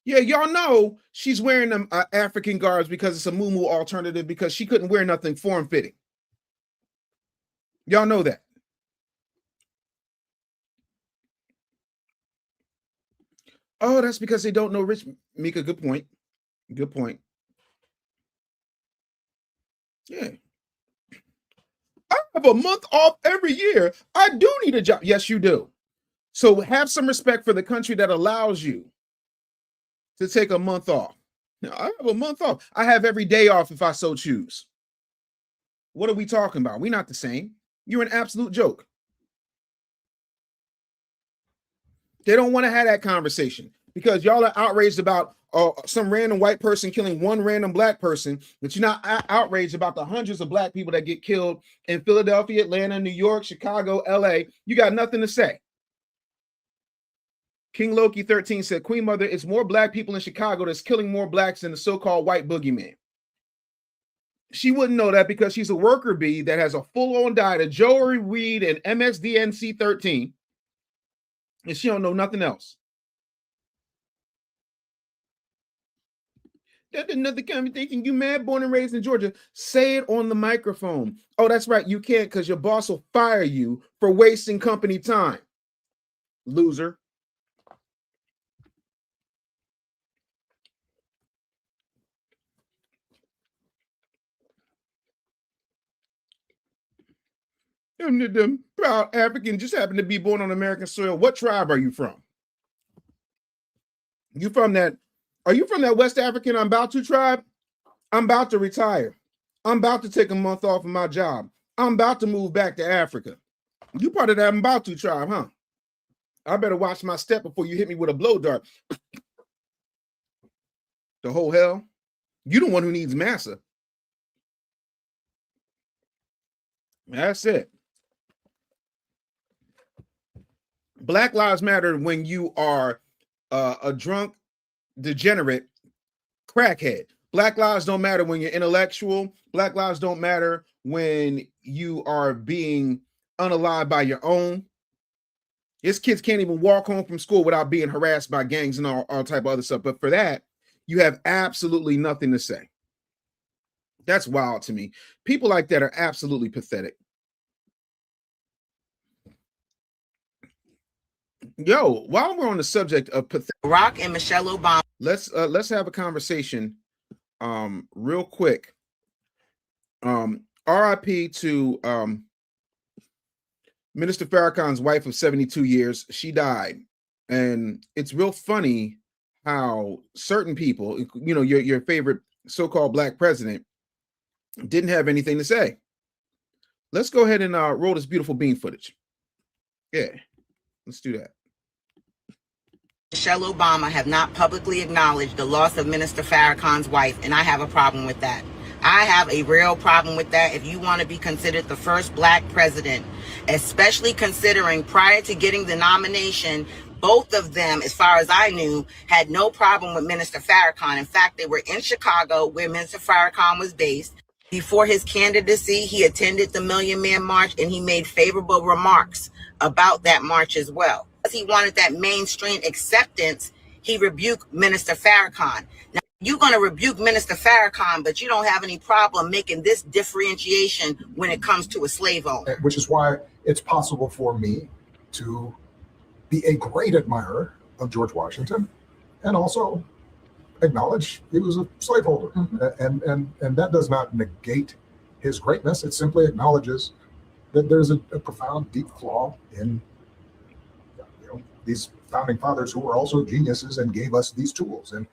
Yeah, y'all know she's wearing them African garbs because it's a muumuu alternative, because she couldn't wear nothing form-fitting. Y'all know that. Oh, that's because they don't know Rich. Mika, good point. Good point. Yeah. I have a month off every year. I do need a job. Yes, you do. So have some respect for the country that allows you to take a month off. Now, I have a month off. I have every day off if I so choose. What are we talking about? We're not the same. You're an absolute joke. They don't want to have that conversation because y'all are outraged about some random white person killing one random black person, but you're not outraged about the hundreds of black people that get killed in Philadelphia, Atlanta, New York, Chicago, LA. You got nothing to say. King Loki 13 said, Queen Mother, it's more black people in Chicago that's killing more blacks than the so-called white boogeyman. She wouldn't know that because she's a worker bee that has a full-on diet of Joey Weed and MSDNC 13, and she don't know nothing else. That's another conversation. You mad, born and raised in Georgia. Say it on the microphone. Oh, that's right. You can't because your boss will fire you for wasting company time. Loser. Them proud African just happen to be born on American soil. What tribe are you from? You from that? Are you from that West African I'm about to tribe? I'm about to retire. I'm about to take a month off of my job. I'm about to move back to Africa. You part of that I'm about to tribe, huh? I better watch my step before you hit me with a blow dart. The whole hell? You the one who needs massa. That's it. Black Lives Matter when you are a drunk, degenerate crackhead. Black lives don't matter when you're intellectual. Black lives don't matter when you are being unalived by your own. His kids can't even walk home from school without being harassed by gangs and all type of other stuff. But for that, you have absolutely nothing to say. That's wild to me. People like that are absolutely pathetic. Yo, while we're on the subject of Barack and Michelle Obama, let's have a conversation real quick. RIP to Minister Farrakhan's wife of 72 years. She died, and it's real funny how certain people, your favorite so-called black president, didn't have anything to say. Let's go ahead and roll this beautiful bean footage. Yeah, let's do that. Michelle Obama have not publicly acknowledged the loss of Minister Farrakhan's wife, and I have a problem with that. I have a real problem with that. If you want to be considered the first black president, especially considering prior to getting the nomination, both of them, as far as I knew, had no problem with Minister Farrakhan. In fact, they were in Chicago, where Minister Farrakhan was based. Before his candidacy, he attended the Million Man March, and he made favorable remarks about that march as well. He wanted that mainstream acceptance. He rebuked Minister Farrakhan. Now, you're going to rebuke Minister Farrakhan, but you don't have any problem making this differentiation when it comes to a slave owner. Which is why it's possible for me to be a great admirer of George Washington and also acknowledge he was a slaveholder. Mm-hmm. And that does not negate his greatness. It simply acknowledges that there's a profound, deep flaw in these founding fathers who were also geniuses and gave us these tools. And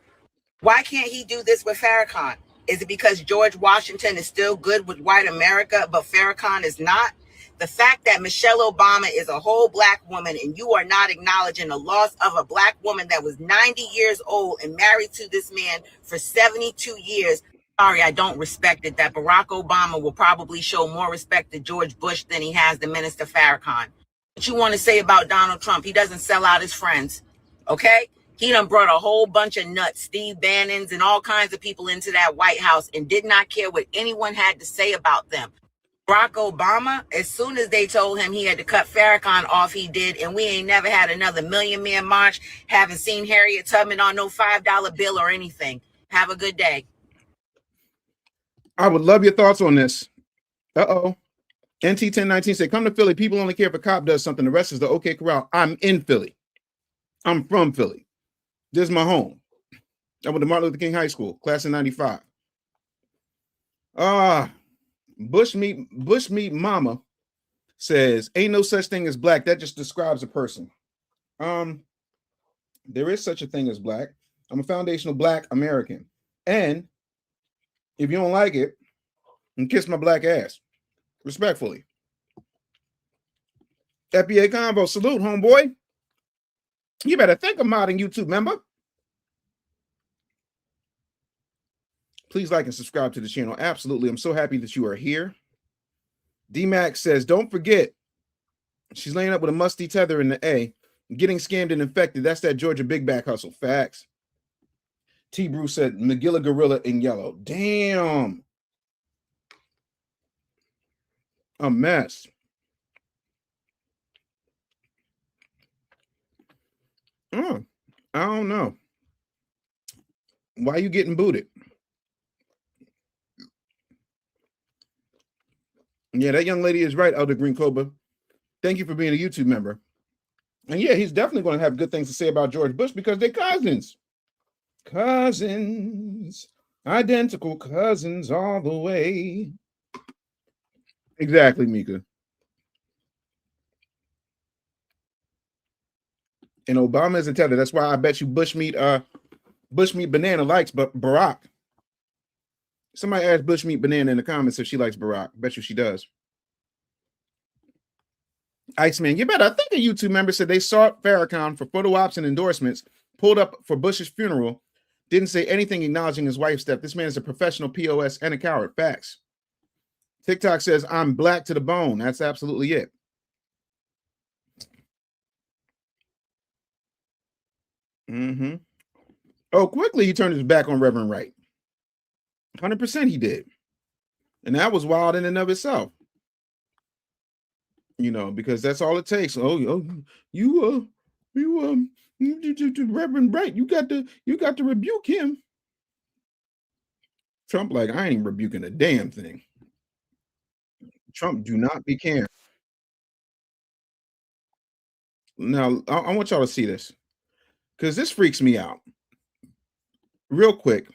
why can't he do this with Farrakhan? Is it because George Washington is still good with white America, but Farrakhan is not? The fact that Michelle Obama is a whole black woman and you are not acknowledging the loss of a black woman that was 90 years old and married to this man for 72 years. Sorry, I don't respect it. That Barack Obama will probably show more respect to George Bush than he has to Minister Farrakhan. What you want to say about Donald Trump? He doesn't sell out his friends, okay? He done brought a whole bunch of nuts, Steve Bannons and all kinds of people into that White House and did not care what anyone had to say about them. Barack Obama, as soon as they told him he had to cut Farrakhan off, he did, and we ain't never had another Million Man March. Haven't seen Harriet Tubman on no $5 bill or anything. Have a good day. I would love your thoughts on this. Uh-oh. NT1019 said, come to Philly. People only care if a cop does something. The rest is the OK Corral. I'm in Philly. I'm from Philly. This is my home. I went to Martin Luther King High School, class of 95. Bushmeat Mama says, ain't no such thing as black. That just describes a person. There is such a thing as black. I'm a foundational black American. And if you don't like it, then kiss my black ass. Respectfully. FBA Convo, salute, homeboy. You better think of modding YouTube, member. Please like and subscribe to the channel. Absolutely. I'm so happy that you are here. D.A.M.N says, don't forget, she's laying up with a musty tether in the A, getting scammed and infected. That's that Georgia big back hustle. Facts. T. Bruce said, McGilla Gorilla in yellow. Damn. A mess. I don't know. Why are you getting booted? Yeah, that young lady is right, Elder Green Cobra. Thank you for being a YouTube member. And yeah, he's definitely going to have good things to say about George Bush because they're cousins. Cousins. Identical cousins all the way. Exactly, Mika. And Obama is a tether. That's why I bet you Bushmeat Banana likes Barack. Somebody asked Bushmeat Banana in the comments if she likes Barack. Bet you she does. Iceman, you better. I think a YouTube member said they sought Farrakhan for photo ops and endorsements, pulled up for Bush's funeral, didn't say anything acknowledging his wife's death. This man is a professional POS and a coward. Facts. TikTok says, I'm black to the bone. That's absolutely it. Oh, quickly he turned his back on Reverend Wright. 100% he did. And that was wild in and of itself. You know, because that's all it takes. Reverend Wright, you got to rebuke him. Trump like, I ain't rebuking a damn thing. Trump do not be caring. Now, I want y'all to see this because this freaks me out. Real quick.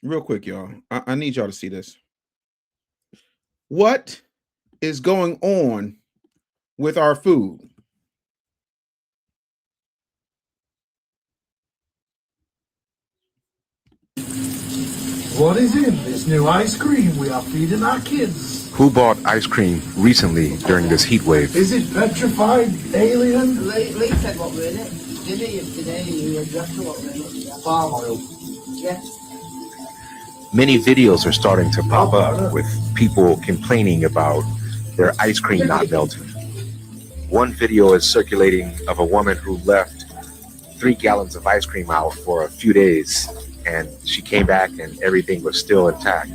Real quick, y'all. I need y'all to see this. What is going on with our food? What is in this new ice cream we are feeding our kids? Who bought ice cream recently during this heat wave? Is it petrified alien? Lee said what we're in it. Did he today? You were just what we're in it. Palm oil. Yeah. Many videos are starting to pop up with people complaining about their ice cream not melting. One video is circulating of a woman who left 3 gallons of ice cream out for a few days, and she came back and everything was still intact.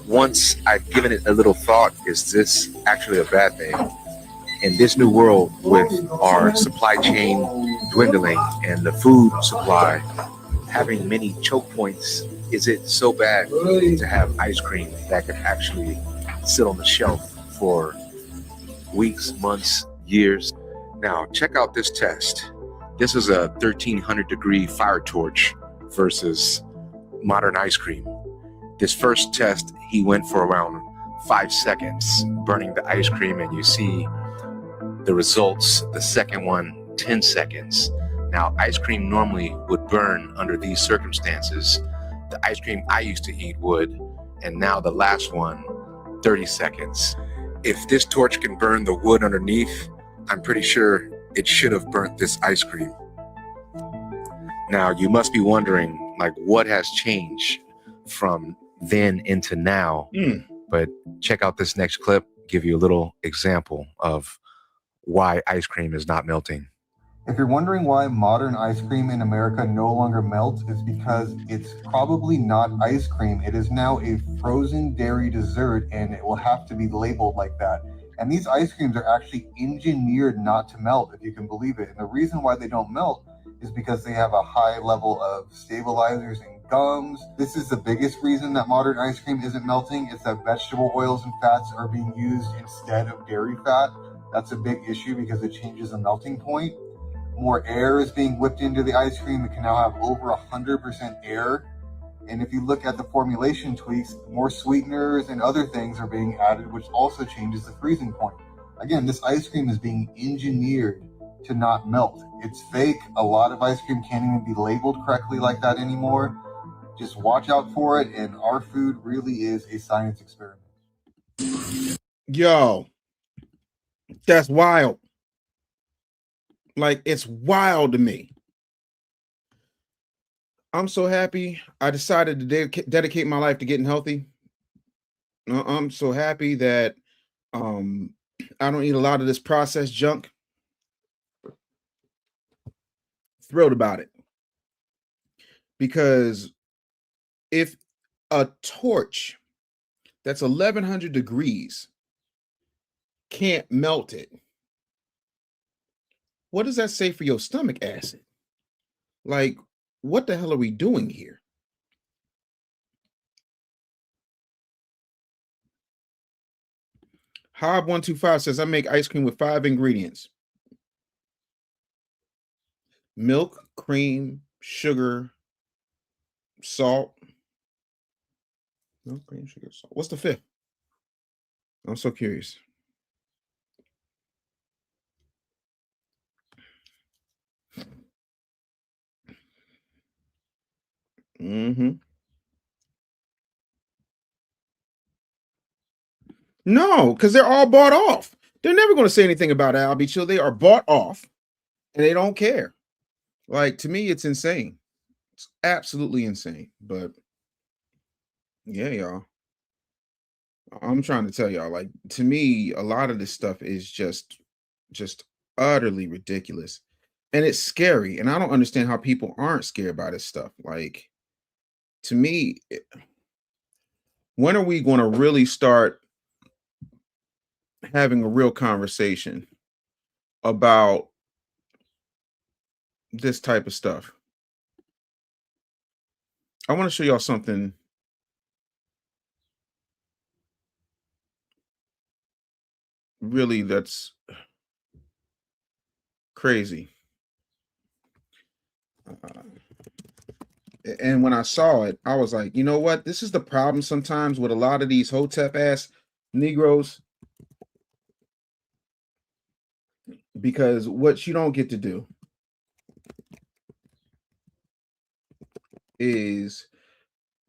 Once I've given it a little thought, is this actually a bad thing? In this new world with our supply chain dwindling and the food supply having many choke points, is it so bad to have ice cream that can actually sit on the shelf for weeks, months, years? Now, check out this test. This is a 1300 degree fire torch versus modern ice cream. This first test, he went for around 5 seconds burning the ice cream, and you see the results. The second one, 10 seconds. Now, ice cream normally would burn under these circumstances. The ice cream I used to eat would, and now the last one, 30 seconds. If this torch can burn the wood underneath, I'm pretty sure it should have burnt this ice cream. Now, you must be wondering, like, what has changed from then into now? But check out this next clip, give you a little example of why ice cream is not melting. If you're wondering why modern ice cream in America no longer melts, it's because it's probably not ice cream. It is now a frozen dairy dessert, and it will have to be labeled like that. And these ice creams are actually engineered not to melt, if you can believe it. And the reason why they don't melt is because they have a high level of stabilizers and gums. This is the biggest reason that modern ice cream isn't melting. It's that vegetable oils and fats are being used instead of dairy fat. That's a big issue because it changes the melting point. More air is being whipped into the ice cream. It can now have over 100% air. And if you look at the formulation tweaks, more sweeteners and other things are being added, which also changes the freezing point. Again, this ice cream is being engineered to not melt. It's fake. A lot of ice cream can't even be labeled correctly like that anymore. Just watch out for it. And our food really is a science experiment. Yo, that's wild. Like, it's wild to me. I'm so happy I decided to dedicate my life to getting healthy. I'm so happy that I don't eat a lot of this processed junk. Thrilled about it. Because if a torch that's 1100 degrees can't melt it, what does that say for your stomach acid? Like, what the hell are we doing here? Hob125 says, I make ice cream with 5 ingredients: milk, cream, sugar, salt. Milk, cream, sugar, salt. What's the 5th? I'm so curious. No, because they're all bought off. They're never going to say anything about Albie Chill. They are bought off and they don't care. Like, to me, it's insane. It's absolutely insane. But yeah, y'all. I'm trying to tell y'all, like, to me, a lot of this stuff is just utterly ridiculous. And it's scary. And I don't understand how people aren't scared by this stuff. Like, to me, when are we going to really start having a real conversation about this type of stuff? I want to show y'all something really that's crazy. And when I saw it, I was like, you know what? This is the problem sometimes with a lot of these hotep ass Negroes. Because what you don't get to do is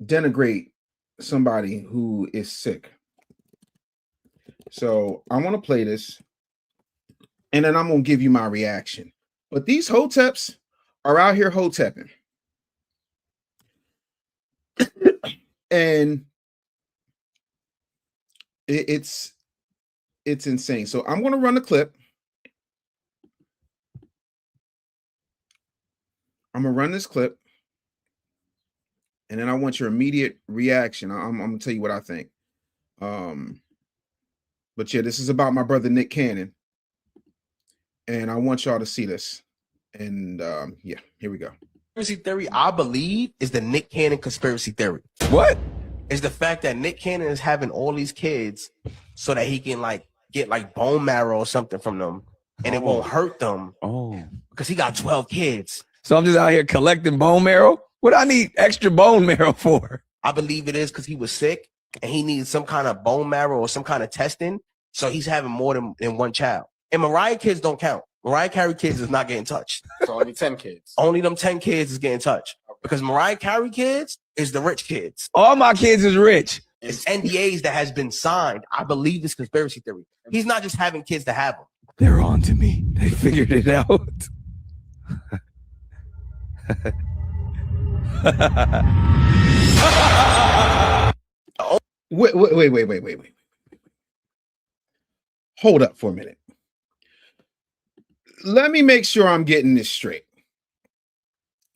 denigrate somebody who is sick. So I want to play this, and then I'm going to give you my reaction. But these hoteps are out here hotepping. And it's insane. So I'm going to run the clip. I'm going to run this clip. And then I want your immediate reaction. I'm going to tell you what I think. But yeah, this is about my brother Nick Cannon. And I want y'all to see this. And yeah, here we go. Conspiracy theory, I believe, is the Nick Cannon conspiracy theory. What? Is the fact that Nick Cannon is having all these kids so that he can get bone marrow or something from them, and it won't hurt them. Because he got 12 kids. So I'm just out here collecting bone marrow? What do I need extra bone marrow for? I believe it is because he was sick and he needs some kind of bone marrow or some kind of testing. So he's having more than one child. And Mariah kids don't count. Mariah Carey kids is not getting touched. So only 10 kids. Only them 10 kids is getting touched. Because Mariah Carey kids is the rich kids. All my kids is rich. It's NDAs that has been signed. I believe this conspiracy theory. He's not just having kids to have them. They're on to me. They figured it out. Wait. Hold up for a minute. let me make sure I'm getting this straight.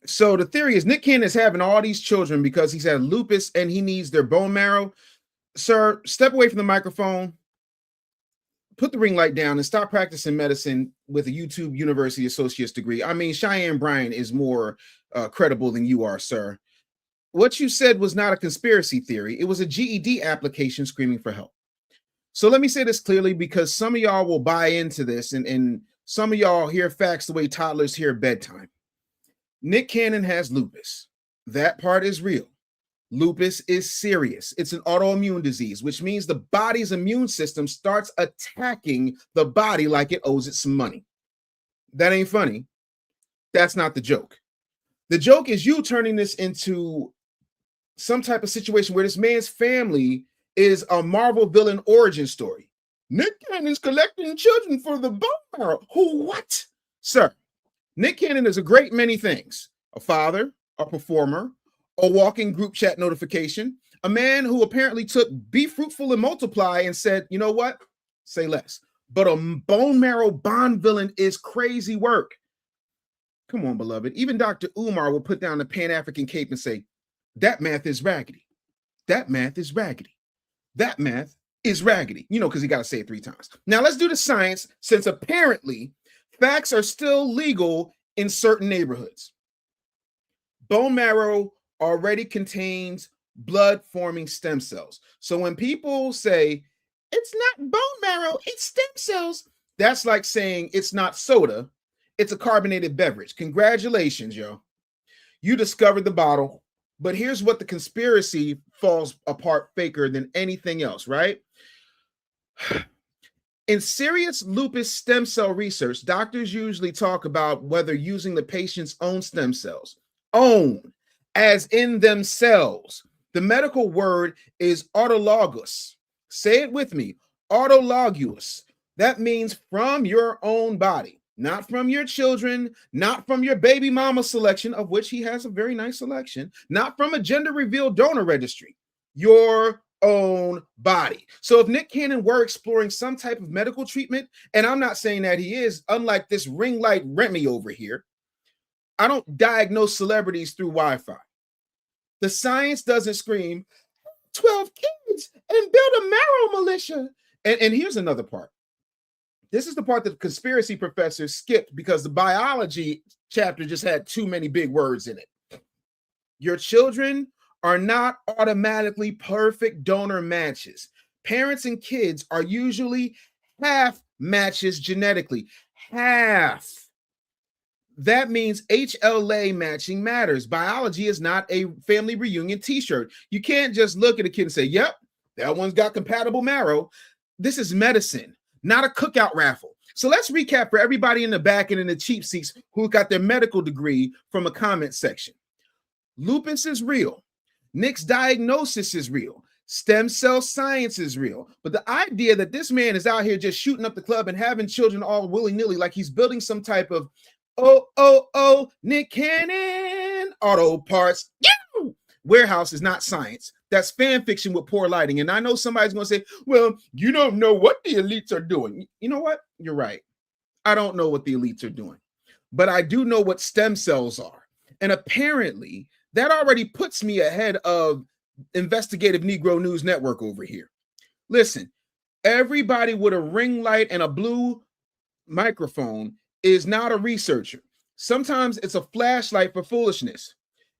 So the theory is Nick Cannon is having all these children because he's had lupus and he needs their bone marrow. Sir, step away from the microphone, put the ring light down, and stop practicing medicine with a YouTube University Associate's degree. I mean, Cheyenne Bryan is more credible than you are, sir. What you said was not a conspiracy theory. It was a GED application screaming for help. So let me say this clearly, because some of y'all will buy into this, and some of y'all hear facts the way toddlers hear bedtime. Nick Cannon has lupus. That part is real. Lupus is serious. It's an autoimmune disease, which means the body's immune system starts attacking the body like it owes it some money. That ain't funny. That's not the joke. The joke is you turning this into some type of situation where this man's family is a Marvel villain origin story. Nick Cannon's collecting children for the bone marrow. Who, what? Sir, Nick Cannon is a great many things. A father, a performer, a walking group chat notification, a man who apparently took Be Fruitful and Multiply and said, you know what? Say less. But a bone marrow Bond villain is crazy work. Come on, beloved. Even Dr. Umar will put down the Pan-African cape and say, that math is raggedy. That math is raggedy. That math is raggedy. You know, because he got to say it 3 times. Now, let's do the science, since apparently facts are still legal in certain neighborhoods. Bone marrow already contains blood-forming stem cells. So when people say, it's not bone marrow, it's stem cells, that's like saying it's not soda, it's a carbonated beverage. Congratulations, yo. You discovered the bottle, but here's what the conspiracy falls apart faker than anything else, right? In serious lupus stem cell research, doctors usually talk about whether using the patient's own stem cells, own, as in themselves. The medical word is autologous. Say it with me, autologous. That means from your own body, not from your children, not from your baby mama selection, of which he has a very nice selection, not from a gender reveal donor registry, your own body. So if Nick Cannon were exploring some type of medical treatment, and I'm not saying that he is, unlike this ring light Remy over here, I don't diagnose celebrities through Wi-Fi. The science doesn't scream 12 kids and build a marrow militia. And here's another part. This is the part that the conspiracy professors skipped because the biology chapter just had too many big words in it. Your children are not automatically perfect donor matches. Parents and kids are usually half matches genetically. Half. That means HLA matching matters. Biology is not a family reunion t-shirt. You can't just look at a kid and say, yep, that one's got compatible marrow. This is medicine, not a cookout raffle. So let's recap for everybody in the back and in the cheap seats who got their medical degree from a comment section. Lupus is real. Nick's diagnosis is real. Stem cell science is real. But the idea that this man is out here just shooting up the club and having children all willy-nilly like he's building some type of Nick Cannon auto parts warehouse is not science. That's fan fiction with poor lighting. And I know somebody's going to say, well, you don't know what the elites are doing. You know what? You're right. I don't know what the elites are doing, but I do know what stem cells are. And apparently that already puts me ahead of Investigative Negro News Network over here. Listen, everybody with a ring light and a blue microphone is not a researcher. Sometimes it's a flashlight for foolishness.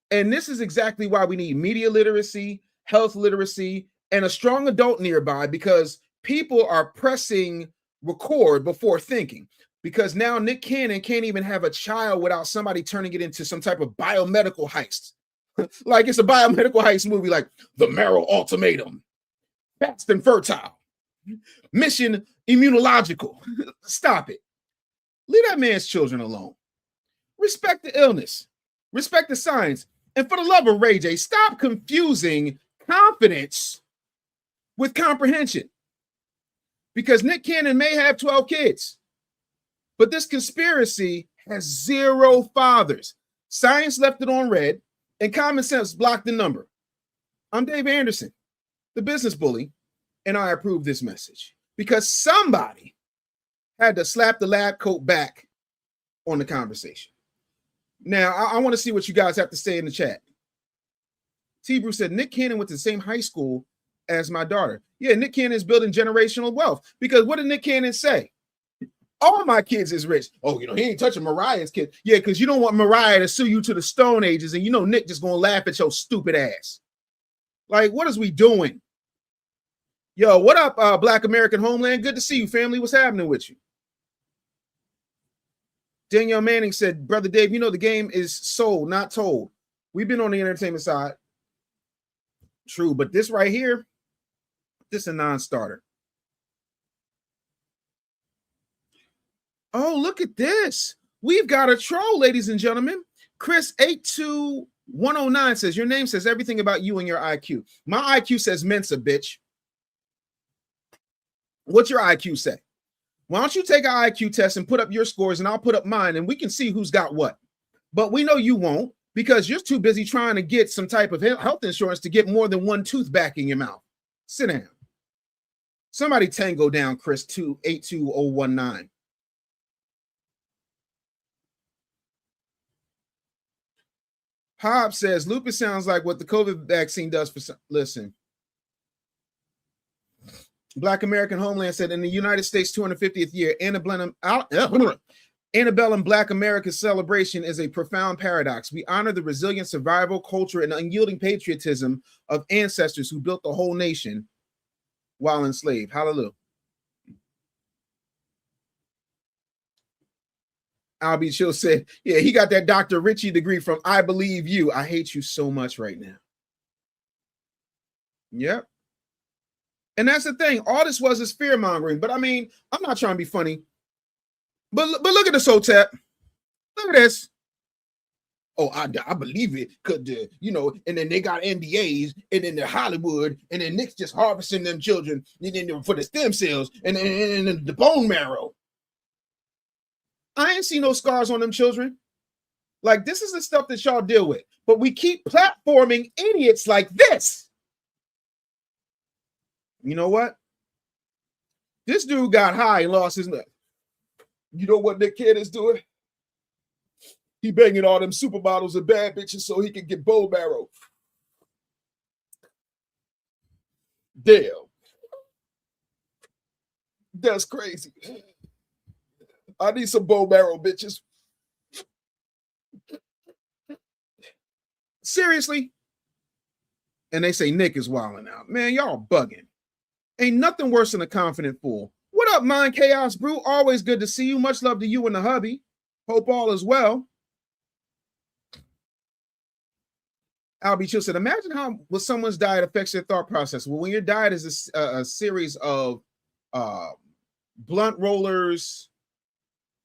And this is exactly why we need media literacy, health literacy, and a strong adult nearby, because people are pressing record before thinking. Because now Nick Cannon can't even have a child without somebody turning it into some type of biomedical heist. Like it's a biomedical heist movie like The Marrow Ultimatum, Fast and Fertile, Mission Immunological. Stop it. Leave that man's children alone. Respect the illness. Respect the science. And for the love of Ray J, stop confusing confidence with comprehension. Because Nick Cannon may have 12 kids, but this conspiracy has 0 fathers. Science left it on red, and common sense blocked the number. I'm Dave Anderson, the business bully, and I approve this message because somebody had to slap the lab coat back on the conversation. Now, I want to see what you guys have to say in the chat. T-Brew said, Nick Cannon went to the same high school as my daughter. Yeah, Nick Cannon is building generational wealth. Because what did Nick Cannon say? All my kids is rich. Oh, he ain't touching Mariah's kid. Yeah, because you don't want Mariah to sue you to the Stone Ages, and Nick just gonna laugh at your stupid ass. Like, what is we doing? Yo, what up, Black American Homeland? Good to see you, family. What's happening with you? Danielle Manning said, Brother Dave, the game is sold, not told. We've been on the entertainment side. True, but this right here, this is a non-starter. Oh, look at this. We've got a troll, ladies and gentlemen. Chris 82109 says, your name says everything about you and your IQ. My IQ says Mensa, bitch. What's your IQ say? Why don't you take an IQ test and put up your scores and I'll put up mine and we can see who's got what. But we know you won't because you're too busy trying to get some type of health insurance to get more than one tooth back in your mouth. Sit down. Somebody tango down, Chris 82019. Hobbs says, lupus sounds like what the COVID vaccine does for some. Listen. Black American Homeland said, in the United States 250th year, antebellum Black America's celebration is a profound paradox. We honor the resilient survival, culture, and unyielding patriotism of ancestors who built the whole nation while enslaved. Hallelujah. Albie Chill said, yeah, he got that Dr. Richie degree from I Believe You. I hate you so much right now. Yep. And that's the thing. All this was is fear mongering. But I mean, I'm not trying to be funny. But look at this, Hotep. Look at this. Oh, I believe it. And then they got NDAs, and then they're Hollywood, and then Nick's just harvesting them children and then for the stem cells and the bone marrow. I ain't seen no scars on them children. Like, this is the stuff that y'all deal with. But we keep platforming idiots like this. You know what? This dude got high and lost his nut. You know what Nick Cannon is doing? He banging all them supermodels and bad bitches so he can get bone marrow. Damn. That's crazy. I need some bone marrow, bitches. Seriously? And they say Nick is wilding out. Man, y'all bugging. Ain't nothing worse than a confident fool. What up, Mind Chaos Brew? Always good to see you. Much love to you and the hubby. Hope all is well. Albie Chill said, imagine how someone's diet affects their thought process. Well, when your diet is a series of blunt rollers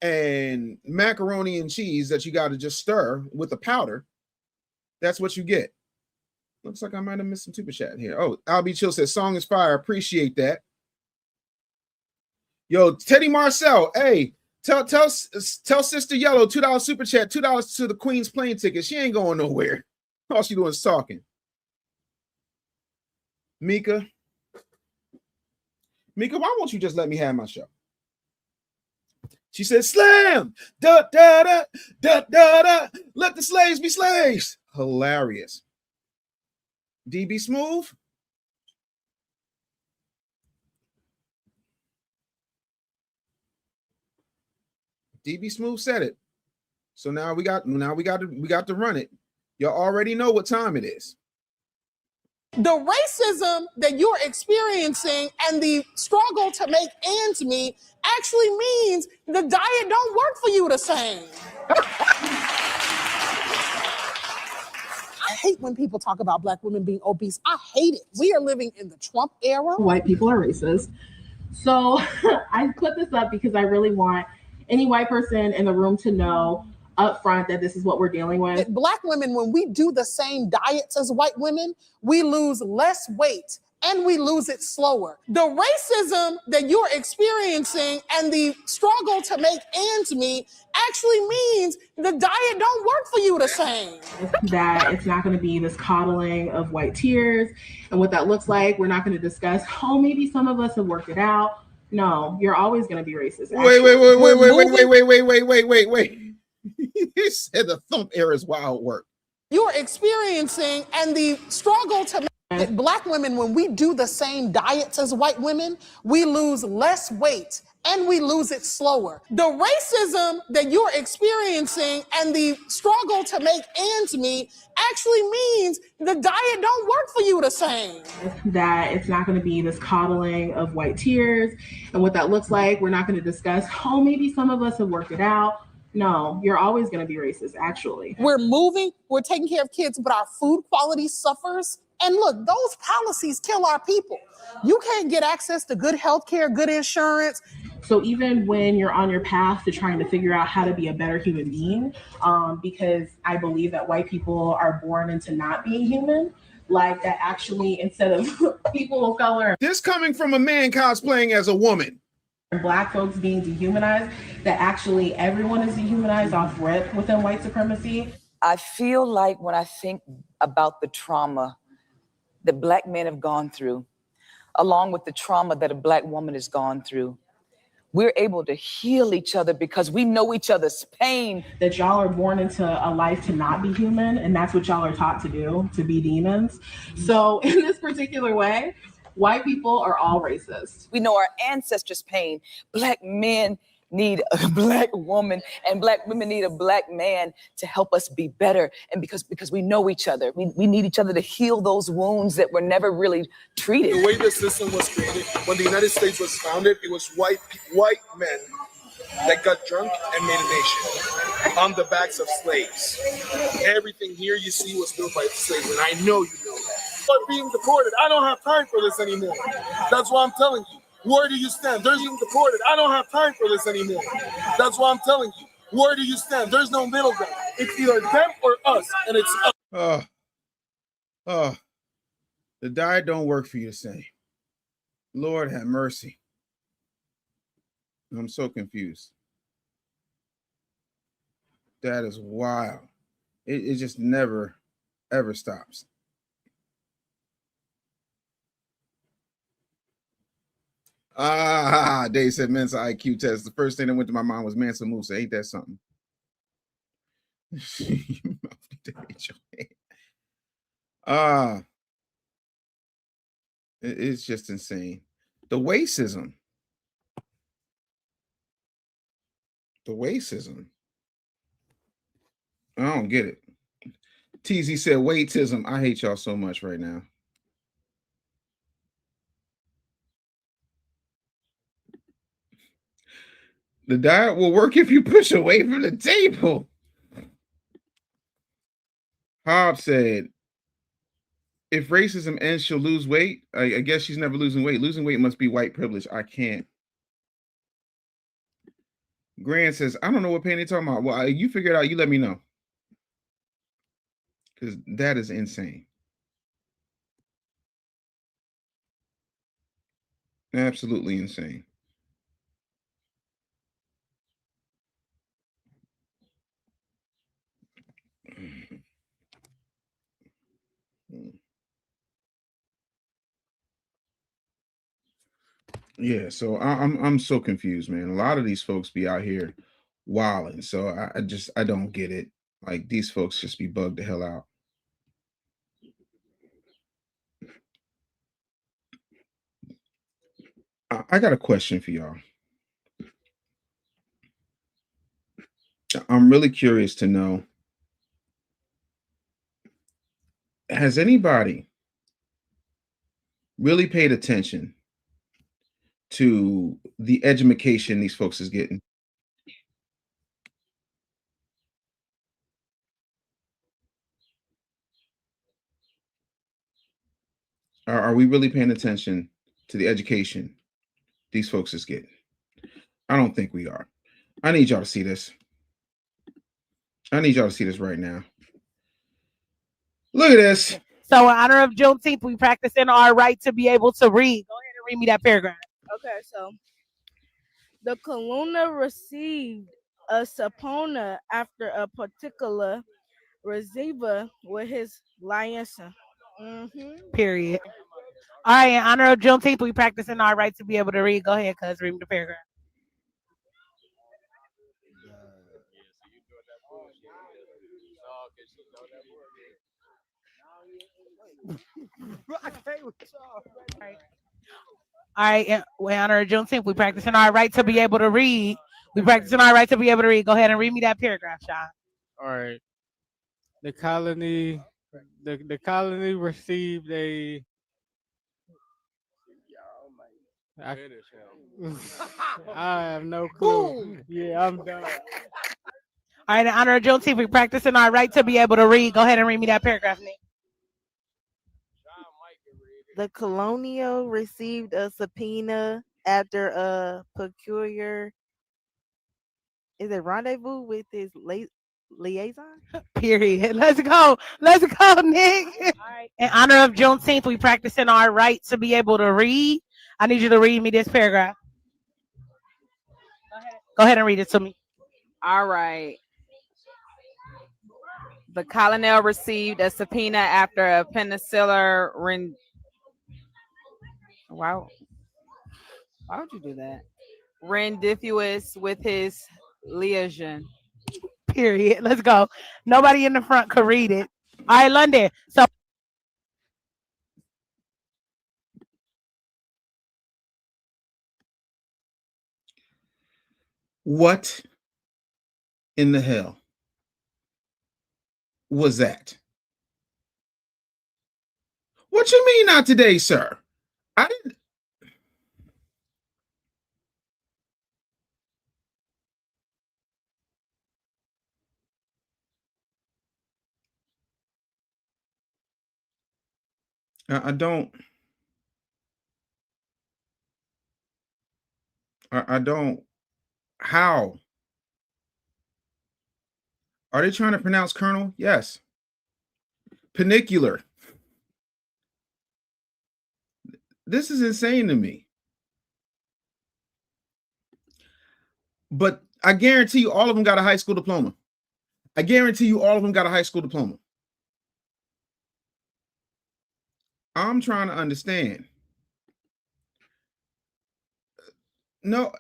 and macaroni and cheese that you got to just stir with a powder, that's what you get. Looks like I might have missed some super chat here. Oh, Albie Chill says, song is fire. Appreciate that. Yo, Teddy Marcel, hey, tell Sister Yellow, $2 super chat, $2 to the Queen's plane ticket. She ain't going nowhere. All she doing is talking. Mika, why won't you just let me have my show? She said, slam, da, da, da, da, da, da. Let the slaves be slaves. Hilarious. DB Smooth. DB Smooth said it. So now we got to run it. Y'all already know what time it is. The racism that you're experiencing and the struggle to make ends meet actually means the diet don't work for you the same. I hate when people talk about Black women being obese. I hate it. We are living in the Trump era. White people are racist. So I put this up because I really want any white person in the room to know up front that this is what we're dealing with. Black women, when we do the same diets as white women, we lose less weight and we lose it slower. The racism that you're experiencing and the struggle to make ends meet actually means the diet don't work for you the same. That it's not going to be this coddling of white tears and what that looks like. We're not going to discuss, oh, maybe some of us have worked it out. No, you're always going to be racist. Wait. He said the thump era is wild work. You're experiencing and the struggle to make Black women, when we do the same diets as white women, we lose less weight and we lose it slower. The racism that you're experiencing and the struggle to make ends meet actually means the diet don't work for you the same. That it's not going to be this coddling of white tears and what that looks like. We're not going to discuss, oh, maybe some of us have worked it out. No, you're always going to be racist, actually. We're moving, we're taking care of kids, but our food quality suffers. And look, those policies kill our people. You can't get access to good health care, good insurance. So even when you're on your path to trying to figure out how to be a better human being, because I believe that white people are born into not being human, like that actually, instead of people of color. This coming from a man cosplaying as a woman. Black folks being dehumanized, that actually everyone is dehumanized off rip within white supremacy. I feel like when I think about the trauma that Black men have gone through, along with the trauma that a Black woman has gone through, we're able to heal each other because we know each other's pain. That y'all are born into a life to not be human, and that's what y'all are taught to do, to be demons. So in this particular way, white people are all racist. We know our ancestors' pain. Black men need a Black woman, and Black women need a Black man to help us be better. And because we know each other, we need each other to heal those wounds that were never really treated. The way the system was created, when the United States was founded, it was white men that got drunk and made a nation on the backs of slaves. Everything here you see was built by slaves, and I know you know that. But being deported, I don't have time for this anymore. That's why I'm telling you. Where do you stand? There's being deported. I don't have time for this anymore. That's why I'm telling you. Where do you stand? There's no middle ground. It's either them or us, and it's us. The diet don't work for you the same. Lord have mercy. I'm so confused. That is wild. It just never, ever stops. Dave said Mensa IQ test. The first thing that went to my mind was Mansa Musa. Ain't that something? It's just insane. The wacism. I don't get it. TZ said weightism. I hate y'all so much right now. The diet will work if you push away from the table. Hobbs said, if racism ends, she'll lose weight. I guess she's never losing weight. Losing weight must be white privilege. I can't. Grant says, I don't know what pain they're talking about. Well, you figure it out. You let me know. Because that is insane. Absolutely insane. Yeah, so I'm so confused, man. A lot of these folks be out here wilding, so I don't get it. Like, these folks just be bugged the hell out. I got a question for y'all. I'm really curious to know, has anybody really paid attention to the education these folks is getting? Are we really paying attention to the education these folks is getting? I don't think we are. I need y'all to see this. I need y'all to see this right now. Look at this. So in honor of Juneteenth, we practicing our right to be able to read. Go ahead and read me that paragraph. Okay, so the Kaluna received a subpoena after a particular receiver with his license. Period. All right, in honor of Juneteenth, we practicing our right to be able to read. Go ahead, cuz, read me the paragraph. All right, in honor of Juneteenth, we practicing our right to be able to read. We practicing our right to be able to read. Go ahead and read me that paragraph, Sean. All right. The colony received a. I have no clue. Yeah, I'm done. All right, in honor of Juneteenth, we practicing our right to be able to read. Go ahead and read me that paragraph, Nick. The colonial received a subpoena after a peculiar rendezvous with his liaison? Period. Let's go. Let's go, Nick. All right. In honor of Juneteenth, we practicing our right to be able to read. I need you to read me this paragraph. Go ahead and read it to me. All right. The colonel received a subpoena after a peninsular Wow. Why would you do that? Rendezvous with his liaison. Period. Let's go. Nobody in the front could read it. All right, London. So What in the hell was that? What you mean not today, sir? I didn't. I don't. I don't. How? Are they trying to pronounce Colonel? Yes. Penicular. This is insane to me. But I guarantee you all of them got a high school diploma. I guarantee you all of them got a high school diploma. I'm trying to understand. No.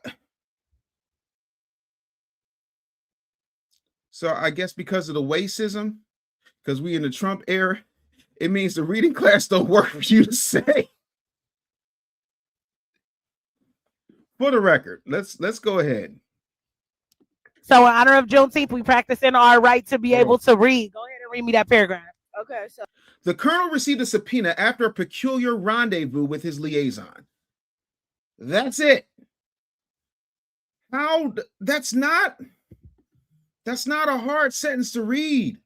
So I guess because of the racism, because we in the Trump era, it means the reading class don't work for you to say. For the record, let's go ahead. So in honor of Juneteenth, we practicing our right to be able to read. Go ahead and read me that paragraph. Okay, so the colonel received a subpoena after a peculiar rendezvous with his liaison. That's it. How? That's not a hard sentence to read.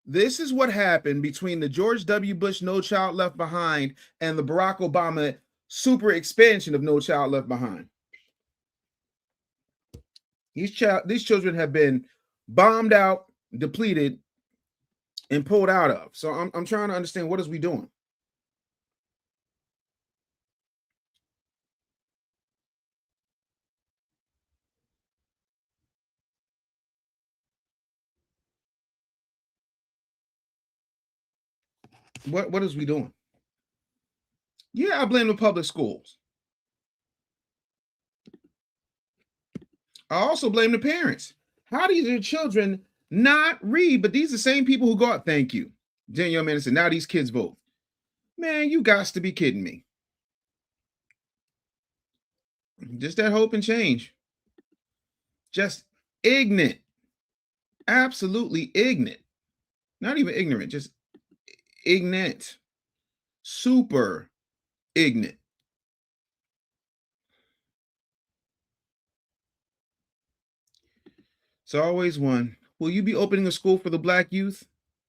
This is what happened between the George W. Bush No Child Left Behind and the Barack Obama super expansion of No Child Left Behind. These children have been bombed out, depleted, and pulled out of. So I'm trying to understand, what is we doing? What is we doing? Yeah, I blame the public schools. I also blame the parents. How do your children not read? But these are the same people who go out. Thank you, Danielle Madison. Now these kids vote. Man, you got to be kidding me. Just that hope and change. Just ignorant. Absolutely ignorant. Not even ignorant, just ignorant. Super ignorant. So always one. Will you be opening a school for the black youth?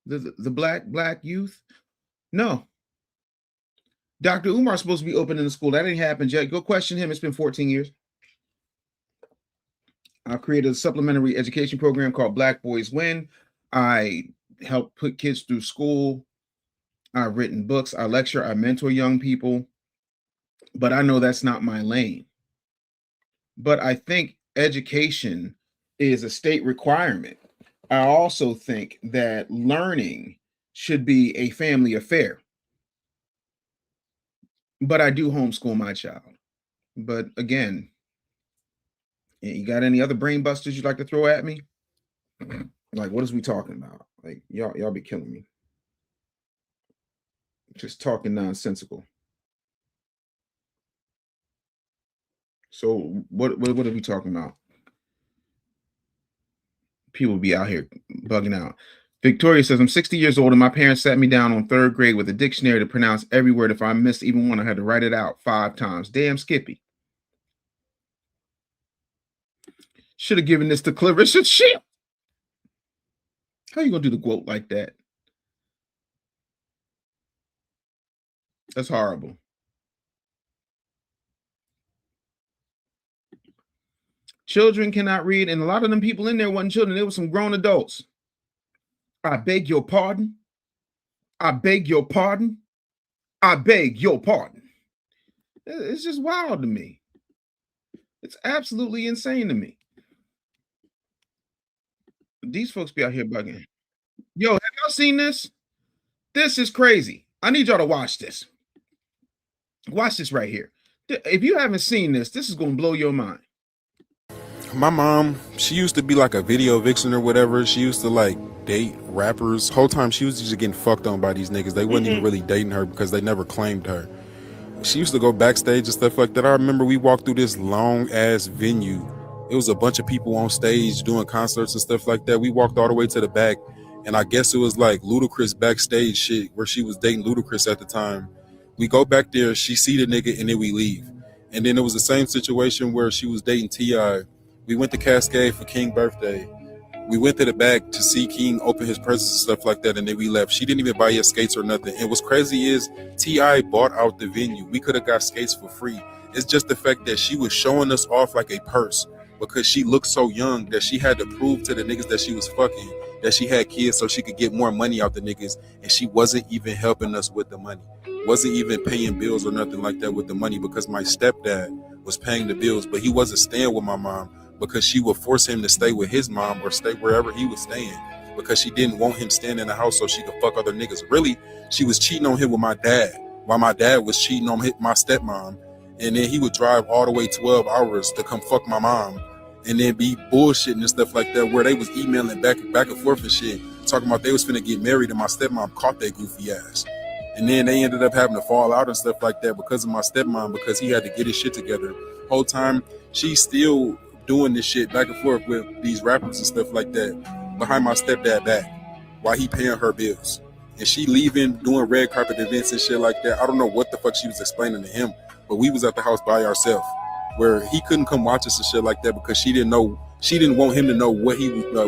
The black youth? No. Dr. Umar's supposed to be opening the school. That ain't happened yet. Go question him. It's been 14 years. I created a supplementary education program called Black Boys Win. I help put kids through school. I've written books. I lecture. I mentor young people. But I know that's not my lane. But I think education is a state requirement. I also think that learning should be a family affair. But I do homeschool my child. But again, you got any other brain busters you'd like to throw at me? Like, what is we talking about? Like, y'all be killing me. Just talking nonsensical. So what are we talking about? People be out here bugging out. Victoria says, I'm 60 years old and my parents sat me down on 3rd grade with a dictionary to pronounce every word. If I missed even one, I had to write it out 5 times. Damn Skippy. Should have given this to Clarissa. Shit. How you gonna do the quote like that? That's horrible. Children cannot read, and a lot of them people in there wasn't children. There were some grown adults. I beg your pardon. I beg your pardon. I beg your pardon. It's just wild to me. It's absolutely insane to me. These folks be out here bugging. Yo, have y'all seen this? This is crazy. I need y'all to watch this. Watch this right here. If you haven't seen this, this is going to blow your mind. My mom, she used to be like a video vixen or whatever. She used to like date rappers. Whole time she was just getting fucked on by these niggas. They wasn't even really dating her because they never claimed her. She used to go backstage and stuff like that. I remember we walked through this long ass venue. It was a bunch of people on stage doing concerts and stuff like that. We walked all the way to the back, and I guess it was like Ludacris backstage shit where she was dating Ludacris at the time. We go back there, she see the nigga, and then we leave. And then it was the same situation where she was dating T.I. We went to Cascade for King's birthday. We went to the back to see King open his presents and stuff like that, and then we left. She didn't even buy us skates or nothing. And what's crazy is T.I. bought out the venue. We could have got skates for free. It's just the fact that she was showing us off like a purse because she looked so young that she had to prove to the niggas that she was fucking, that she had kids so she could get more money out the niggas, and she wasn't even helping us with the money. Wasn't even paying bills or nothing like that with the money because my stepdad was paying the bills, but he wasn't staying with my mom because she would force him to stay with his mom or stay wherever he was staying because she didn't want him staying in the house so she could fuck other niggas. Really, she was cheating on him with my dad while my dad was cheating on my stepmom. And then he would drive all the way 12 hours to come fuck my mom and then be bullshitting and stuff like that where they was emailing back and forth and shit, talking about they was finna get married and my stepmom caught that goofy ass. And then they ended up having to fall out and stuff like that because of my stepmom because he had to get his shit together. Whole time, she's still doing this shit back and forth with these rappers and stuff like that behind my stepdad back while he paying her bills. And she leaving, doing red carpet events and shit like that. I don't know what the fuck she was explaining to him, but we was at the house by ourselves where he couldn't come watch us and shit like that because she didn't want him to know what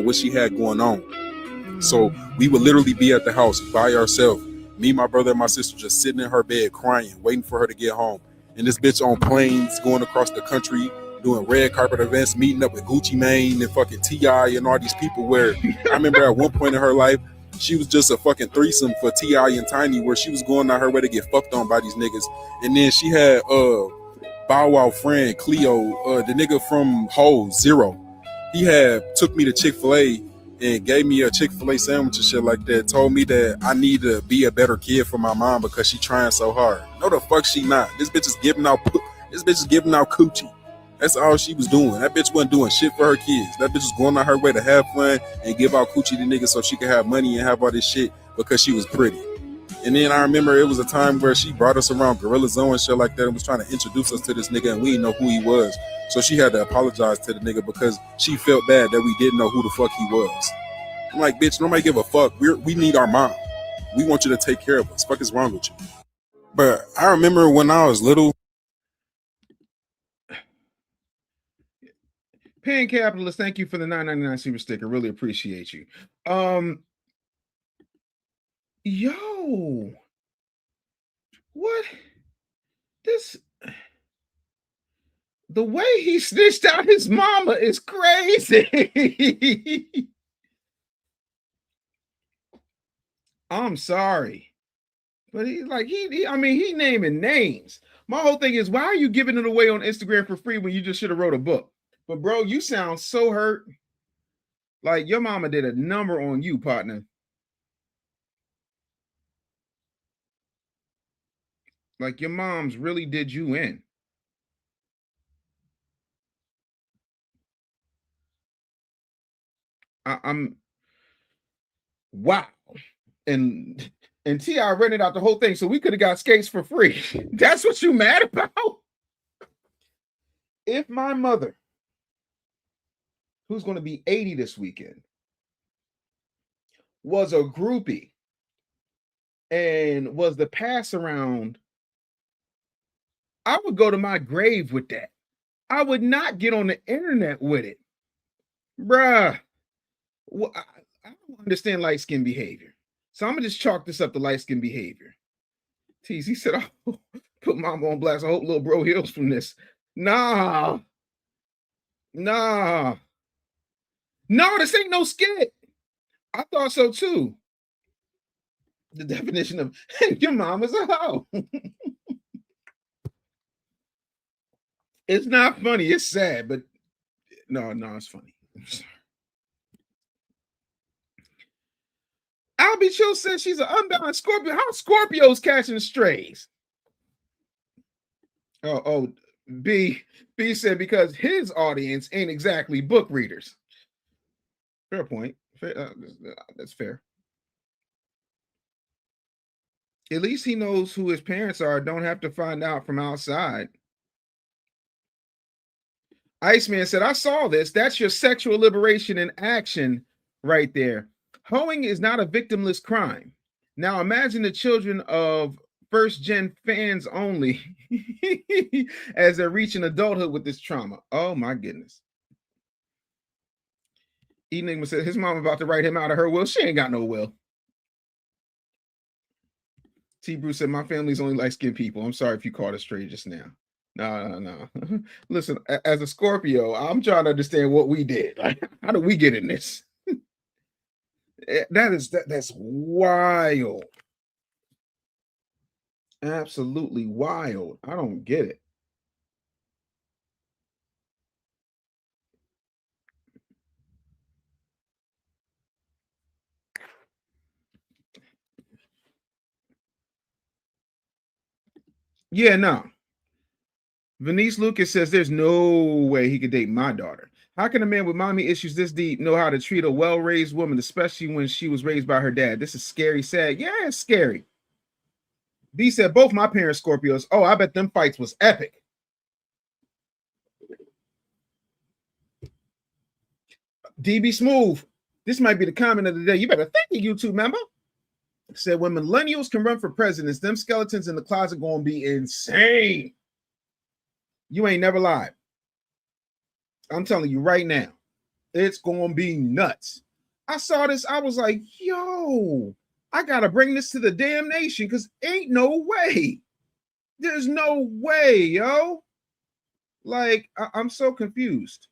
what she had going on. So we would literally be at the house by ourselves. Me, my brother, and my sister just sitting in her bed crying, waiting for her to get home. And this bitch on planes going across the country, doing red carpet events, meeting up with Gucci Mane and fucking T.I. and all these people where I remember at one point in her life, she was just a fucking threesome for T.I. and Tiny where she was going out her way to get fucked on by these niggas. And then she had Bow Wow friend Cleo, the nigga from Hole, Zero. He had took me to Chick-fil-A and gave me a Chick-fil-A sandwich and shit like that, told me that I need to be a better kid for my mom because she trying so hard. No the fuck she not. This bitch is giving out coochie. That's all she was doing. That bitch wasn't doing shit for her kids. That bitch was going on her way to have fun and give out coochie to niggas so she could have money and have all this shit because she was pretty. And then I remember it was a time where she brought us around Gorilla Zone and shit like that and was trying to introduce us to this nigga and we didn't know who he was. So she had to apologize to the nigga because she felt bad that we didn't know who the fuck he was. I'm like, bitch, nobody give a fuck. We need our mom. We want you to take care of us. Fuck is wrong with you? But I remember when I was little. Pan Capitalist, thank you for the $9.99 super sticker. Really appreciate you. Yo, what? The way he snitched out his mama is crazy. I'm sorry, but he naming names. My whole thing is, why are you giving it away on Instagram for free when you just should have wrote a book? But bro, you sound so hurt. Like your mama did a number on you, partner. Like your mom's really did you in. I'm Wow. And T.I. rented out the whole thing, so we could have got skates for free. That's what you mad about? If my mother, who's going to be 80 this weekend, was a groupie and was the pass around, I would go to my grave with that. I would not get on the internet with it. Bruh. Well, I don't understand light skin behavior. So I'm going to just chalk this up to light skin behavior. Tease, he said, I'll put mama on blast. I hope little bro heals from this. Nah. No, this ain't no skit. I thought so too. The definition of your mom is a hoe. It's not funny. It's sad, but no, it's funny. I'm sorry. Albie Chill says she's an unbalanced Scorpio. How Scorpios catching strays? Oh, B said because his audience ain't exactly book readers. Fair point. That's fair. At least he knows who his parents are. Don't have to find out from outside. Iceman said, I saw this. That's your sexual liberation in action right there. Hoeing is not a victimless crime. Now imagine the children of first-gen fans only as they're reaching adulthood with this trauma. Oh, my goodness. Enigma said his mom about to write him out of her will. She ain't got no will. T. Bruce said, my family's only light-skinned people. I'm sorry if you called it straight just now. No. Listen, as a Scorpio, I'm trying to understand what we did. Like, how did we get in this? That's wild. Absolutely wild. I don't get it. Yeah, no. Venice Lucas says there's no way he could date my daughter. How can a man with mommy issues this deep know how to treat a well-raised woman, especially when she was raised by her dad? This is scary, sad. Yeah, it's scary. B said both my parents Scorpios. Oh, I bet them fights was epic. DB Smooth. This might be the comment of the day. You better thank the YouTube member. Said when millennials can run for presidents, them skeletons in the closet gonna be insane. You ain't never lied. I'm telling you right now, it's gonna be nuts. I saw this, I was like, yo, I gotta bring this to the damn nation because ain't no way. There's no way, yo. Like, I'm so confused.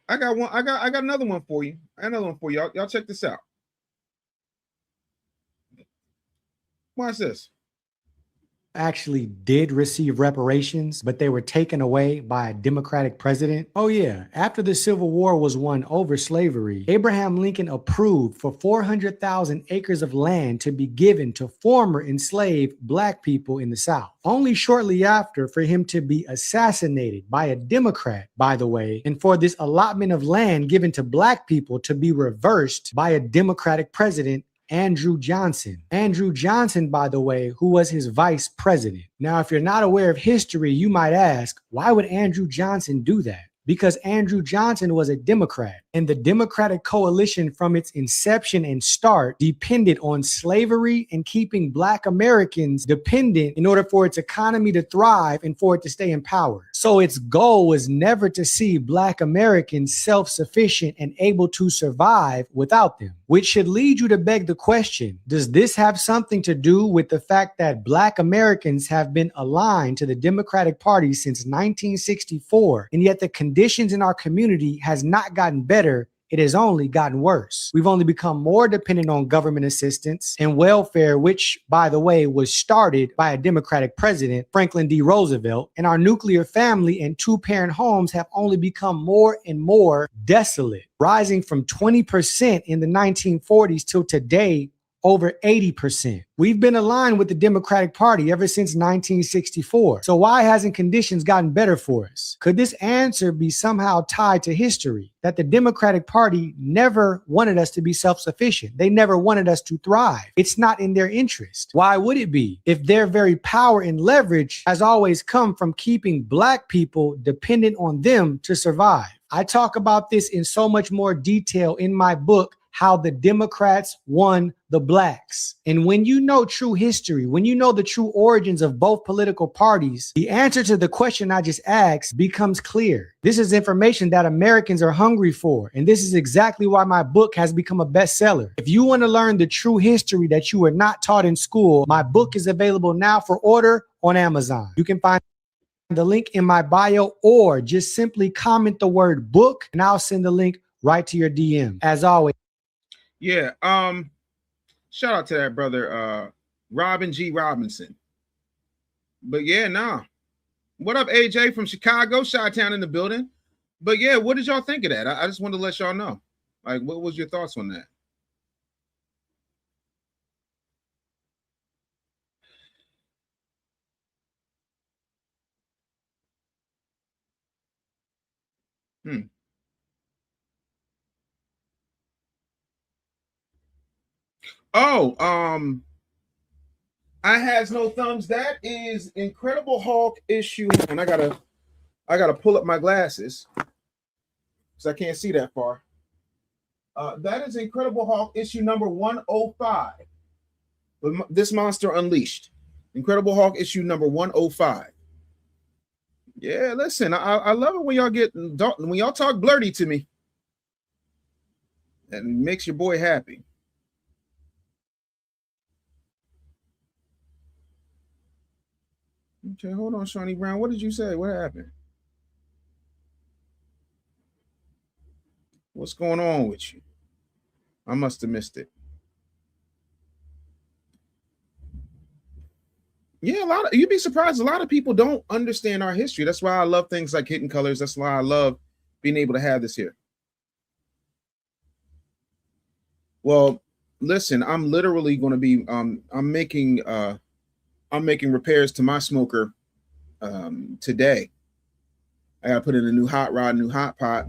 I got one. I got another one for you. Y'all check this out. Watch this. Actually did receive reparations, but they were taken away by a Democratic president. Oh yeah, after the Civil War was won over slavery, Abraham Lincoln approved for 400,000 acres of land to be given to former enslaved Black people in the South. Only shortly after for him to be assassinated by a Democrat, by the way, and for this allotment of land given to Black people to be reversed by a Democratic president, Andrew Johnson. Andrew Johnson, by the way, who was his vice president. Now, if you're not aware of history, you might ask, why would Andrew Johnson do that? Because Andrew Johnson was a Democrat, and the Democratic coalition from its inception and start depended on slavery and keeping Black Americans dependent in order for its economy to thrive and for it to stay in power. So its goal was never to see Black Americans self-sufficient and able to survive without them, which should lead you to beg the question, does this have something to do with the fact that Black Americans have been aligned to the Democratic Party since 1964, and yet the conditions in our community has not gotten better, it has only gotten worse. We've only become more dependent on government assistance and welfare, which, by the way, was started by a Democratic president, Franklin D. Roosevelt, and our nuclear family and two-parent homes have only become more and more desolate, rising from 20% in the 1940s till today, over 80%. We've been aligned with the Democratic Party ever since 1964. So why hasn't conditions gotten better for us? Could this answer be somehow tied to history? That the Democratic Party never wanted us to be self-sufficient. They never wanted us to thrive. It's not in their interest. Why would it be? If their very power and leverage has always come from keeping Black people dependent on them to survive. I talk about this in so much more detail in my book, How the Democrats Won the Blacks. And when you know true history, when you know the true origins of both political parties, the answer to the question I just asked becomes clear. This is information that Americans are hungry for. And this is exactly why my book has become a bestseller. If you want to learn the true history that you were not taught in school, my book is available now for order on Amazon. You can find the link in my bio, or just simply comment the word book and I'll send the link right to your DM. As always. Yeah. Shout out to that brother, Robin G. Robinson. But yeah, nah. What up, AJ from Chicago, Chi-Town in the building. But yeah, what did y'all think of that? I just wanted to let y'all know. Like, what was your thoughts on that? Oh, I has no thumbs. That is Incredible Hulk issue, and I gotta pull up my glasses because I can't see that far. That is Incredible Hulk issue number 105. This Monster Unleashed. Incredible Hulk issue number 105. Yeah, listen, I love it when y'all talk blurty to me. That makes your boy happy. Okay, hold on, Shawnee Brown. What did you say? What happened? What's going on with you? I must have missed it. Yeah, you'd be surprised. A lot of people don't understand our history. That's why I love things like Hidden Colors. That's why I love being able to have this here. Well, listen, I'm literally going to be I'm making repairs to my smoker today. I got to put in a new hot rod, new hot pot,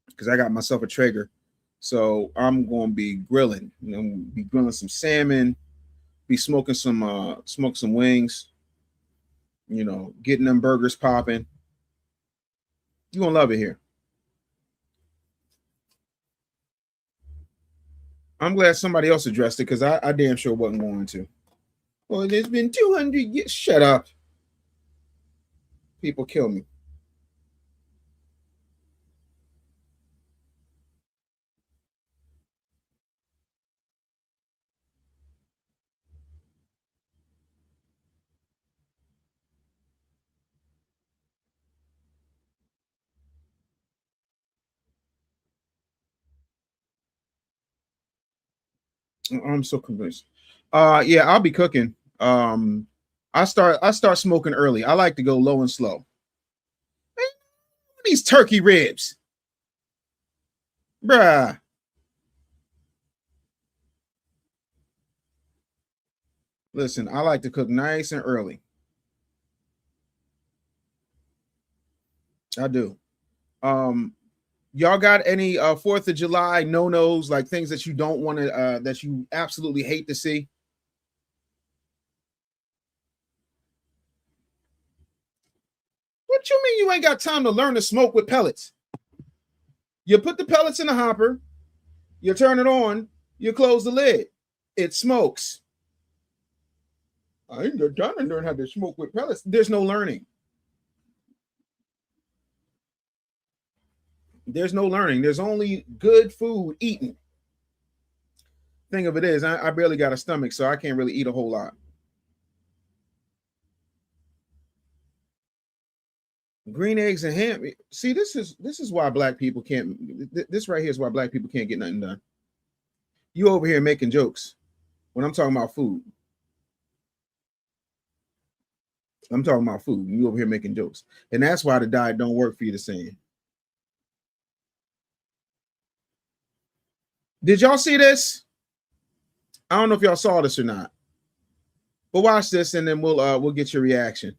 because I got myself a Traeger. So I'm going to be grilling. Be grilling some salmon, be smoking some wings. Getting them burgers popping. You're gonna love it here. I'm glad somebody else addressed it because I damn sure wasn't going to. Well, there's been 200 years. Shut up. People kill me. I'm so convinced. Yeah, I'll be cooking. I start smoking early. I like to go low and slow. These turkey ribs. Bruh. Listen, I like to cook nice and early. I do. Y'all got any 4th of July no-nos, like things that you don't want to that you absolutely hate to see? What you mean you ain't got time to learn to smoke with pellets? You put the pellets in the hopper, you turn it on, you close the lid. It smokes. I ain't got time to learn how to smoke with pellets. There's no learning. There's no learning. There's only good food eaten. Thing of it is, I barely got a stomach, so I can't really eat a whole lot. Green eggs and ham. See, this is why black people can't. This right here is why black people can't get nothing done. You over here making jokes when I'm talking about food. I'm talking about food. You over here making jokes, and that's why the diet don't work for you the same. Did y'all see this? I don't know if y'all saw this or not, but watch this and then we'll get your reaction.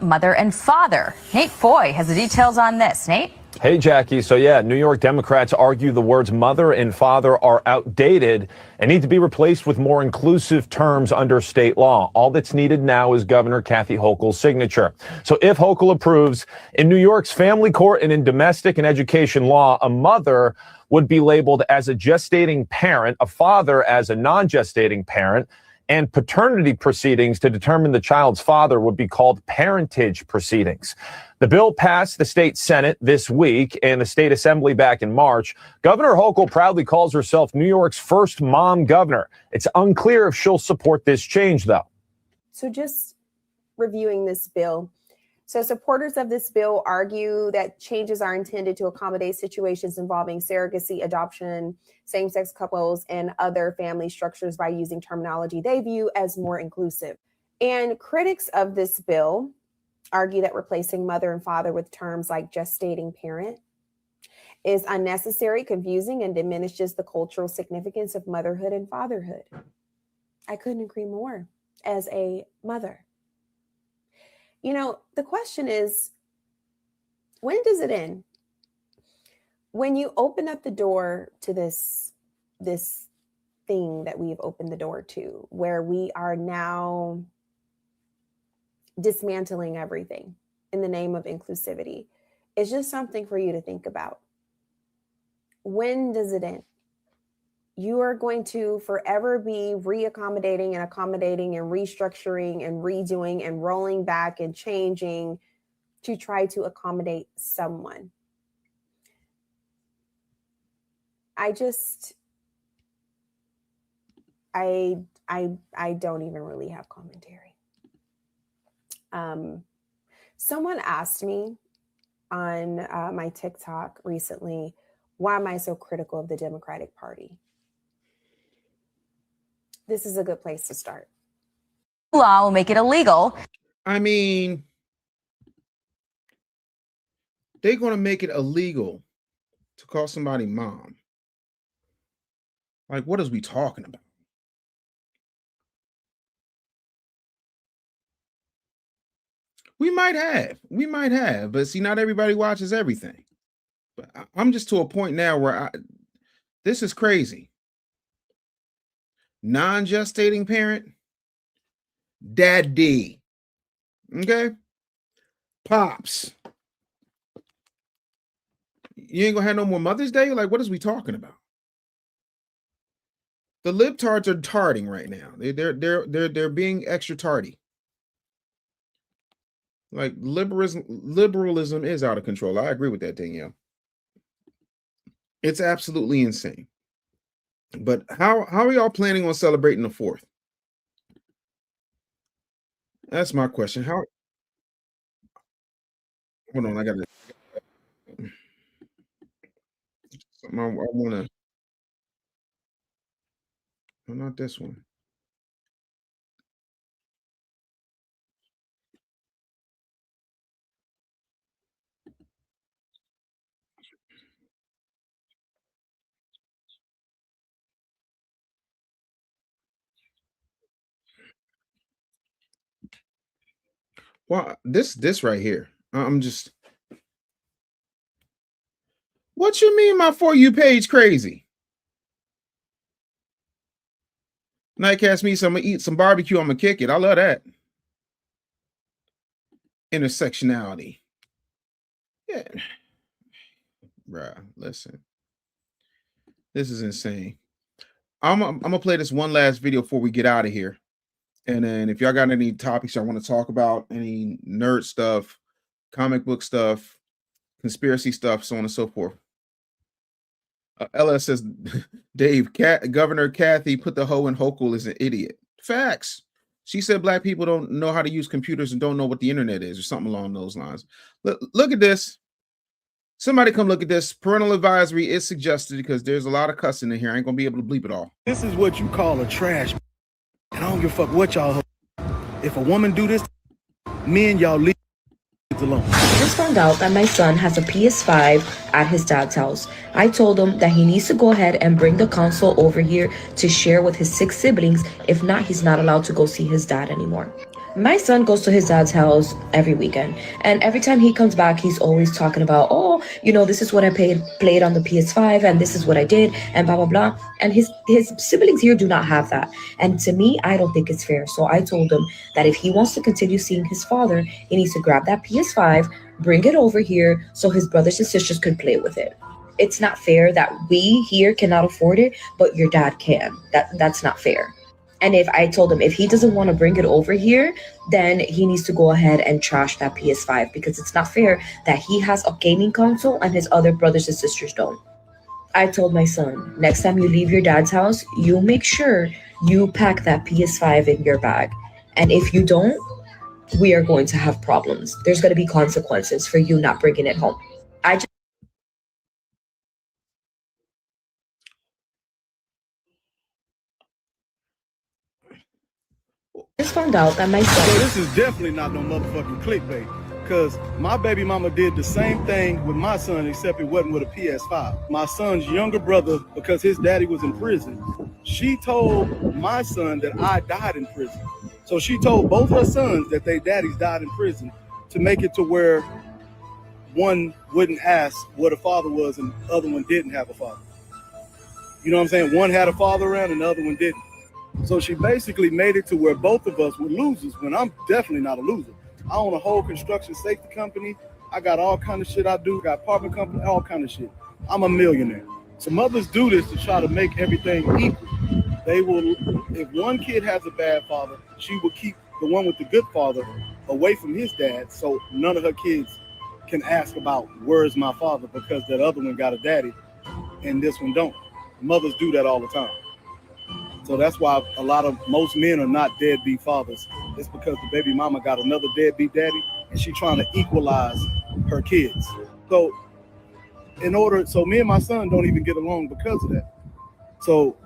Mother and father. Nate Foy has the details on this. Nate? Hey, Jackie. So, yeah, New York Democrats argue the words mother and father are outdated and need to be replaced with more inclusive terms under state law. All that's needed now is Governor Kathy Hochul's signature. So if Hochul approves, in New York's family court and in domestic and education law, a mother would be labeled as a gestating parent, a father as a non-gestating parent, and paternity proceedings to determine the child's father would be called parentage proceedings. The bill passed the state Senate this week and the state assembly back in March. Governor Hochul proudly calls herself New York's first mom governor. It's unclear if she'll support this change, though. So just reviewing this bill. So supporters of this bill argue that changes are intended to accommodate situations involving surrogacy, adoption, same-sex couples, and other family structures by using terminology they view as more inclusive. And critics of this bill argue that replacing mother and father with terms like gestating parent is unnecessary, confusing, and diminishes the cultural significance of motherhood and fatherhood. I couldn't agree more as a mother. You know, the question is, when does it end? When you open up the door to this thing that we've opened the door to, where we are now dismantling everything in the name of inclusivity, it's just something for you to think about. When does it end? You are going to forever be reaccommodating and accommodating and restructuring and redoing and rolling back and changing to try to accommodate someone. I don't even really have commentary. Someone asked me on my TikTok recently, why am I so critical of the Democratic Party? This is a good place to start. Law will make it illegal. I mean, they're going to make it illegal to call somebody mom. Like, what is we talking about? We might have, but see, not everybody watches everything. But I'm just to a point now where this is crazy. Non-gestating parent, daddy, okay? Pops. You ain't gonna have no more Mother's Day? Like, what is we talking about? The libtards are tarding right now. They're being extra tardy. Like liberalism is out of control. I agree with that, Danielle. It's absolutely insane. But how are y'all planning on celebrating the 4th? That's my question. Hold on, I got something I want to. No, not this one. Well, this right here. I'm just. What you mean my For You page crazy? Nightcast me, so I'm gonna eat some barbecue. I'm gonna kick it. I love that. Intersectionality. Yeah. Bruh, listen. This is insane. I'm gonna play this one last video before we get out of here. And then if y'all got any topics I want to talk about, any nerd stuff, comic book stuff, conspiracy stuff, so on and so forth. LS says, Dave, Governor Kathy put the hoe in Hochul is an idiot. Facts. She said black people don't know how to use computers and don't know what the internet is or something along those lines. Look at this. Somebody come look at this. Parental advisory is suggested because there's a lot of cussing in here. I ain't going to be able to bleep it all. This is what you call a trash. And I don't give a fuck what y'all. If a woman do this, men, y'all leave. alone. I just found out that my son has a PS5 at his dad's house. I told him that he needs to go ahead and bring the console over here to share with his 6 siblings. If not, he's not allowed to go see his dad anymore. My son goes to his dad's house every weekend, and every time he comes back, he's always talking about, oh, you know, this is what I played on the PS5, and this is what I did, and blah, blah, blah. And his siblings here do not have that. And to me, I don't think it's fair. So I told him that if he wants to continue seeing his father, he needs to grab that PS5, bring it over here so his brothers and sisters could play with it. It's not fair that we here cannot afford it, but your dad can. That's not fair. And if I told him if he doesn't want to bring it over here, then he needs to go ahead and trash that PS5 because it's not fair that he has a gaming console and his other brothers and sisters don't. I told my son, next time you leave your dad's house, you make sure you pack that PS5 in your bag. And if you don't, we are going to have problems. There's going to be consequences for you not bringing it home. I just found out that my son... So this is definitely not no motherfucking clickbait. Because my baby mama did the same thing with my son, except it wasn't with a PS5. My son's younger brother, because his daddy was in prison, she told my son that I died in prison. So she told both her sons that their daddies died in prison to make it to where one wouldn't ask what a father was and the other one didn't have a father. You know what I'm saying? One had a father around and the other one didn't. So she basically made it to where both of us were losers when I'm definitely not a loser. I own a whole construction safety company. I got all kind of shit I do. Got apartment company, all kind of shit. I'm a millionaire. So mothers do this to try to make everything equal. They will, if one kid has a bad father, she will keep the one with the good father away from his dad so none of her kids can ask about where's my father because that other one got a daddy and this one don't. Mothers do that all the time. So that's why most men are not deadbeat fathers. It's because the baby mama got another deadbeat daddy and she trying to equalize her kids. So me and my son don't even get along because of that. So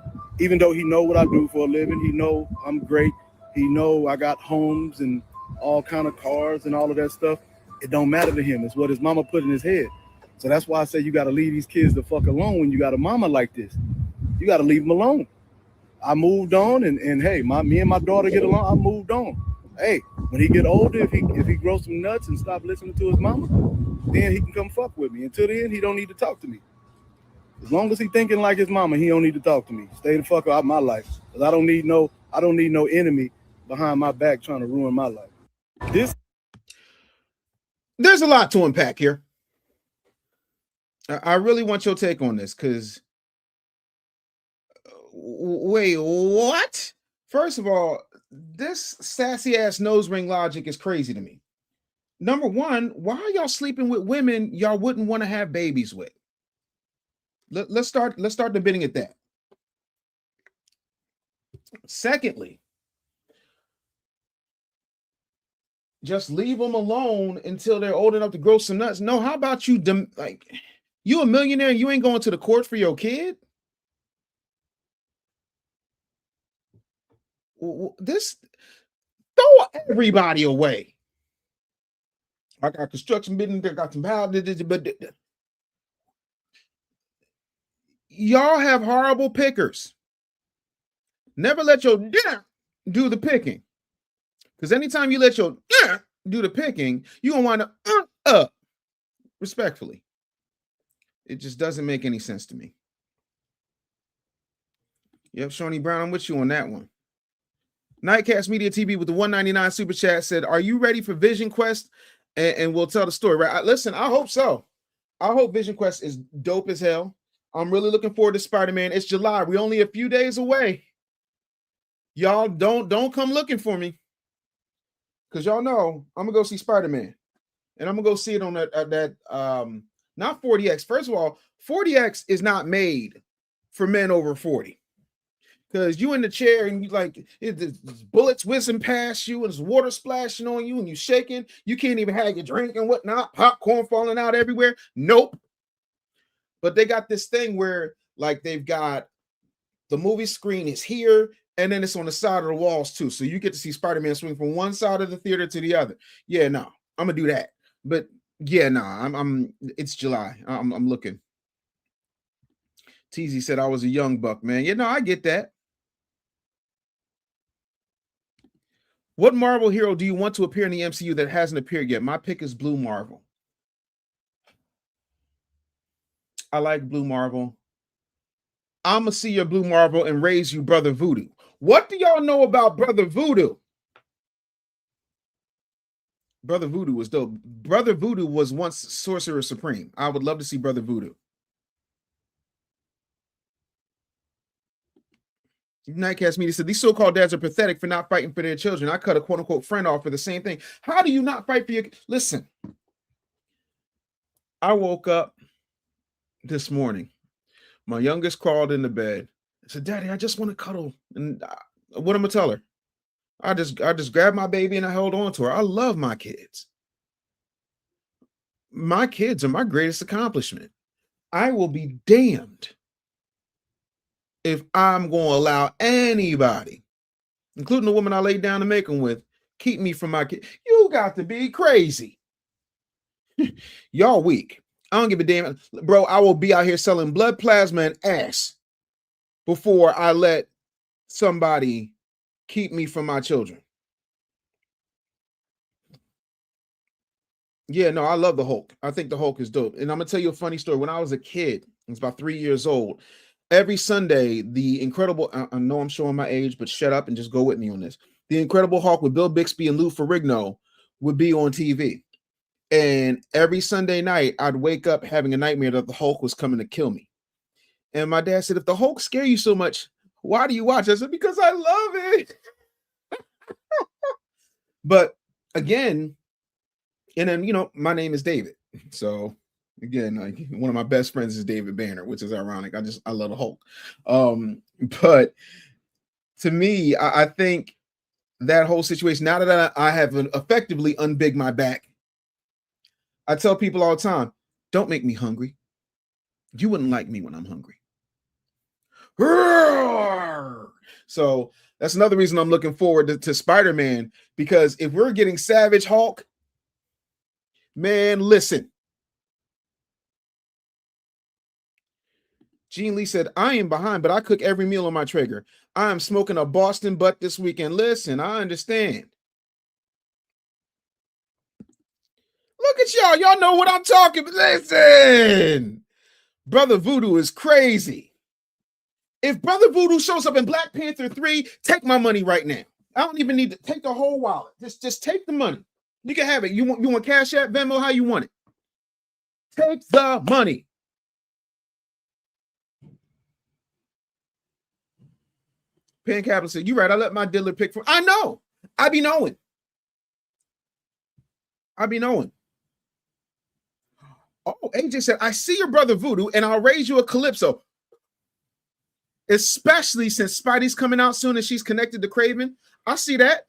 even though he know what I do for a living, he know I'm great, he know I got homes and all kind of cars and all of that stuff, it don't matter to him. It's what his mama put in his head. So that's why I say you got to leave these kids the fuck alone when you got a mama like this. You got to leave them alone. I moved on, and hey, me and my daughter get along. I moved on. Hey, when he get older, if he grows some nuts and stop listening to his mama, then he can come fuck with me. Until then, he don't need to talk to me. As long as he thinking like his mama, he don't need to talk to me. Stay the fuck out of my life, because I don't need no enemy behind my back trying to ruin my life. There's a lot to unpack here. I really want your take on this, because wait, what? First of all, this sassy ass nose ring logic is crazy to me. Number one, why are y'all sleeping with women y'all wouldn't want to have babies with? Let's start debating at that. Secondly, just leave them alone until they're old enough to grow some nuts. No, how about you you a millionaire and you ain't going to the court for your kid? This throw everybody away. I got construction business, I got some houses, but y'all have horrible pickers. Never let your do the picking. Because anytime you let your do the picking, you're gonna wind up respectfully. It just doesn't make any sense to me. Yep, Shawnee Brown, I'm with you on that one. Nightcast Media TV with the 199 super chat said, "Are you ready for Vision Quest?" And we'll tell the story, right? Listen, I hope so. I hope Vision Quest is dope as hell. I'm really looking forward to Spider-Man. It's July. We're only a few days away. Y'all don't come looking for me, because y'all know I'm gonna go see Spider-Man, and I'm gonna go see it on that not 40X. First of all, 40X is not made for men over 40. Because you in the chair and you it's bullets whizzing past you and there's water splashing on you and you shaking. You can't even have your drink and whatnot. Popcorn falling out everywhere. Nope. But they got this thing where they've got the movie screen is here and then it's on the side of the walls too. So you get to see Spider-Man swing from one side of the theater to the other. Yeah, no, I'm going to do that. But yeah, I'm it's July. I'm looking. TZ said I was a young buck, man. Yeah, no, I get that. What Marvel hero do you want to appear in the MCU that hasn't appeared yet? My pick is Blue Marvel. I like Blue Marvel. I'm going to see your Blue Marvel and raise you Brother Voodoo. What do y'all know about Brother Voodoo? Brother Voodoo was dope. Brother Voodoo was once Sorcerer Supreme. I would love to see Brother Voodoo. Nightcast Media said, these so-called dads are pathetic for not fighting for their children. I cut a quote-unquote friend off for the same thing. How do you not fight for your... Listen, I woke up this morning. My youngest crawled into bed. I said, Daddy, I just want to cuddle. And what am I going to tell her? I just grabbed my baby and I held on to her. I love my kids. My kids are my greatest accomplishment. I will be damned if I'm going to allow anybody, including the woman I laid down to make them with, keep me from my kid. You got to be crazy. Y'all weak. I don't give a damn. Bro, I will be out here selling blood plasma and ass before I let somebody keep me from my children. Yeah, no, I love the Hulk. I think the Hulk is dope. And I'm going to tell you a funny story. When I was a kid, I was about 3 years old. Every Sunday, the Incredible, I know I'm showing my age, but shut up and just go with me on this. The Incredible Hulk with Bill Bixby and Lou Ferrigno would be on TV. And every Sunday night, I'd wake up having a nightmare that the Hulk was coming to kill me. And my dad said, if the Hulk scare you so much, why do you watch? I said, because I love it. But again, and then, you know, my name is David. So again, like one of my best friends is David Banner, which is ironic. I love the Hulk. But to me, I think that whole situation, now that I have effectively unbigged my back, I tell people all the time, don't make me hungry. You wouldn't like me when I'm hungry. So that's another reason I'm looking forward to Spider-Man, because if we're getting Savage Hulk, man, listen. Gene Lee said, I am behind, but I cook every meal on my Traeger. I am smoking a Boston butt this weekend. Listen, I understand. Look at y'all. Y'all know what I'm talking about. Listen. Brother Voodoo is crazy. If Brother Voodoo shows up in Black Panther 3, take my money right now. I don't even need to take the whole wallet. Just take the money. You can have it. You want Cash App, Venmo, how you want it. Take the money. Pen Capital said, you're right. I let my dealer pick for. I know. I be knowing. Oh, AJ said, I see your Brother Voodoo and I'll raise you a Calypso. Especially since Spidey's coming out soon and she's connected to Craven. I see that.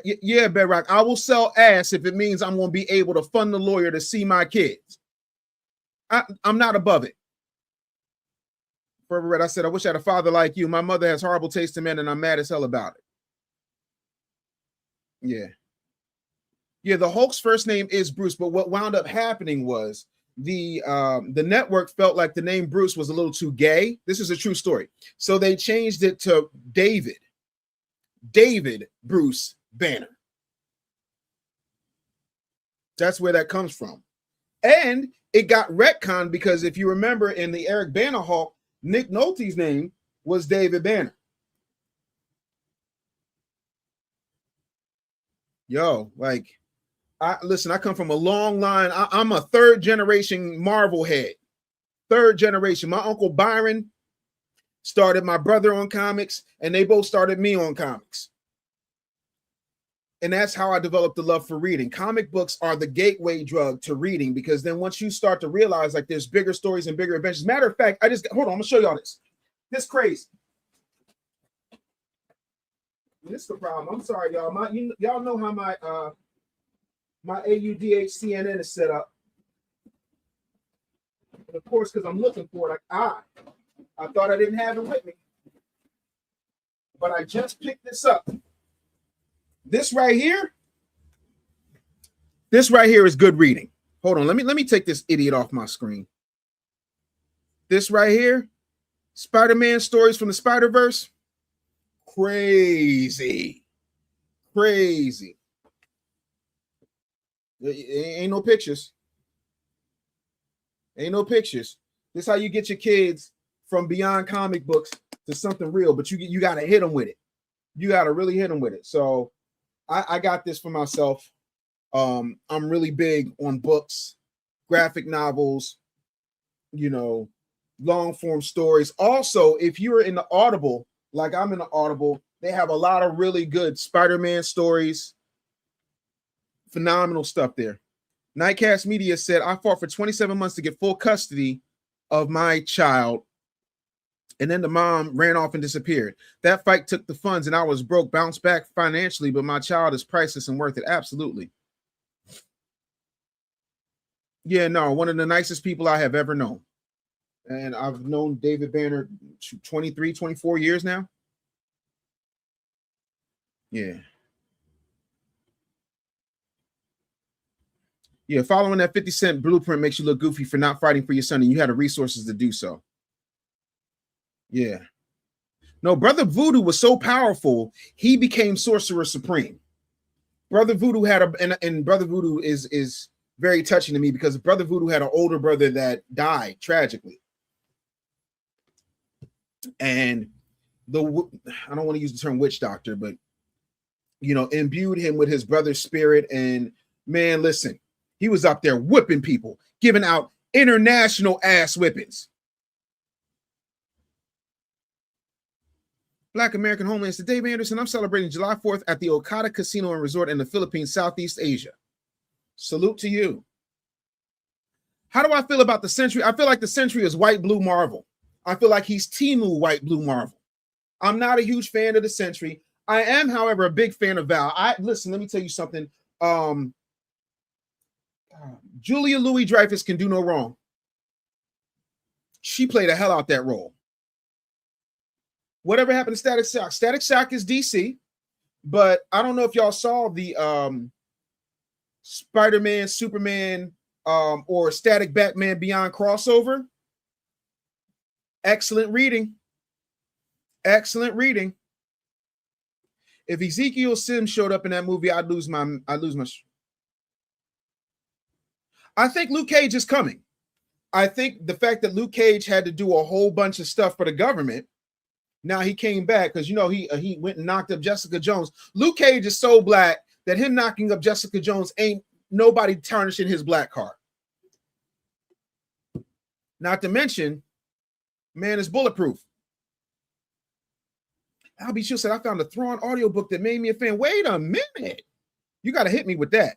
Yeah, Bedrock. I will sell ass if it means I'm going to be able to fund the lawyer to see my kids. I'm not above it. Forever Red, I said, I wish I had a father like you. My mother has horrible taste in men and I'm mad as hell about it. Yeah. Yeah, the Hulk's first name is Bruce, but what wound up happening was the network felt like the name Bruce was a little too gay. This is a true story. So they changed it to David Bruce Banner. That's where that comes from. And it got retconned because if you remember in the Eric Banner Hulk, Nick Nolte's name was David Banner. Yo, like, I come from a long line. I'm a third generation Marvel head. Third generation. My Uncle Byron started my brother on comics, and they both started me on comics. And that's how I developed the love for reading. Comic books are the gateway drug to reading, because then once you start to realize like there's bigger stories and bigger adventures. Matter of fact, hold on, I'm gonna show y'all this. This crazy. This is the problem. I'm sorry, y'all. Y'all know how my AUDH CNN is set up. And of course, because I'm looking for it, I thought I didn't have it with me. But I just picked this up. This right here This right here is good reading. Hold on, let me take this idiot off my screen. This right here, Spider-Man Stories from the Spider-Verse. Crazy. Crazy. Ain't no pictures. Ain't no pictures. This is how you get your kids from beyond comic books to something real, but you got to hit them with it. You got to really hit them with it. So I got this for myself. I'm really big on books, graphic novels, long form stories. Also, if you're in the Audible, like I'm in the Audible, they have a lot of really good Spider-Man stories. Phenomenal stuff there. Nightcast Media said, I fought for 27 months to get full custody of my child, and then the mom ran off and disappeared. That fight took the funds, and I was broke, bounced back financially, but my child is priceless and worth it. Absolutely. Yeah, no, one of the nicest people I have ever known. And I've known David Banner 23, 24 years now. Yeah. Yeah, following that 50 Cent blueprint makes you look goofy for not fighting for your son, and you had the resources to do so. Yeah. No, Brother Voodoo was so powerful, he became Sorcerer Supreme. Brother Voodoo had and Brother Voodoo is very touching to me because Brother Voodoo had an older brother that died tragically. And I don't want to use the term witch doctor, but imbued him with his brother's spirit. And man, listen, he was up there whipping people, giving out international ass whippings. Black American Homeland said, Dave Anderson, I'm celebrating July 4th at the Okada Casino and Resort in the Philippines, Southeast Asia. Salute to you. How do I feel about the Century? I feel like the Century is white, blue Marvel. I feel like he's Temu white, blue Marvel. I'm not a huge fan of the Century. I am, however, a big fan of Val. Listen, let me tell you something. Julia Louis-Dreyfus can do no wrong. She played the hell out that role. Whatever happened to Static Shock? Static Shock is DC, but I don't know if y'all saw the Spider-Man, Superman, or Static Batman Beyond crossover. Excellent reading. Excellent reading. If Ezekiel Sims showed up in that movie, I'd lose my. I think Luke Cage is coming. I think the fact that Luke Cage had to do a whole bunch of stuff for the government. Now he came back because he went and knocked up Jessica Jones. Luke Cage is so black that him knocking up Jessica Jones ain't nobody tarnishing his black card. Not to mention, man is bulletproof. Albie Shield said, I found a Thrawn audiobook that made me a fan. Wait a minute. You got to hit me with that.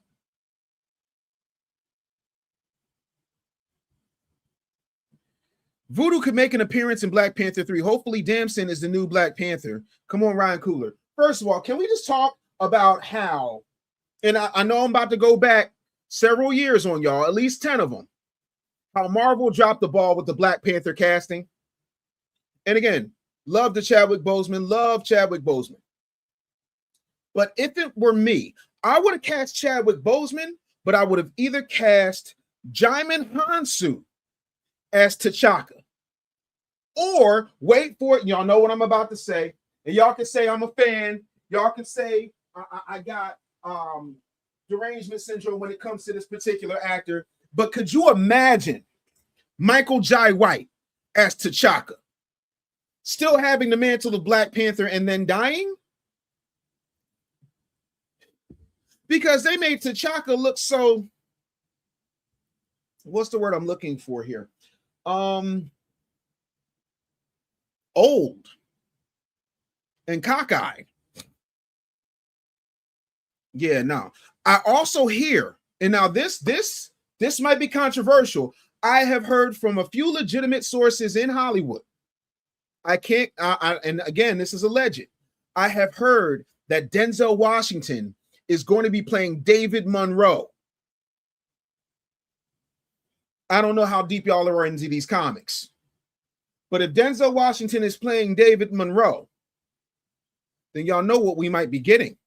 Voodoo could make an appearance in Black Panther 3. Hopefully, Damson is the new Black Panther. Come on, Ryan Coogler. First of all, can we just talk about how, and I know I'm about to go back several years on y'all, at least 10 of them, how Marvel dropped the ball with the Black Panther casting. And again, love the Chadwick Boseman, love Chadwick Boseman. But if it were me, I would have cast Chadwick Boseman, but I would have either cast Jaimin Hansu as T'Chaka, or wait for it. Y'all know what I'm about to say, and y'all can say I'm a fan. Y'all can say I got derangement syndrome when it comes to this particular actor. But could you imagine Michael Jai White as T'Chaka, still having the mantle of Black Panther and then dying? Because they made T'Chaka look so, what's the word I'm looking for here? Old and cockeyed. Yeah, no. I also hear, and now this might be controversial. I have heard from a few legitimate sources in Hollywood. And again, this is alleged. I have heard that Denzel Washington is going to be playing David Monroe. I don't know how deep y'all are into these comics, but if Denzel Washington is playing David Monroe, then y'all know what we might be getting.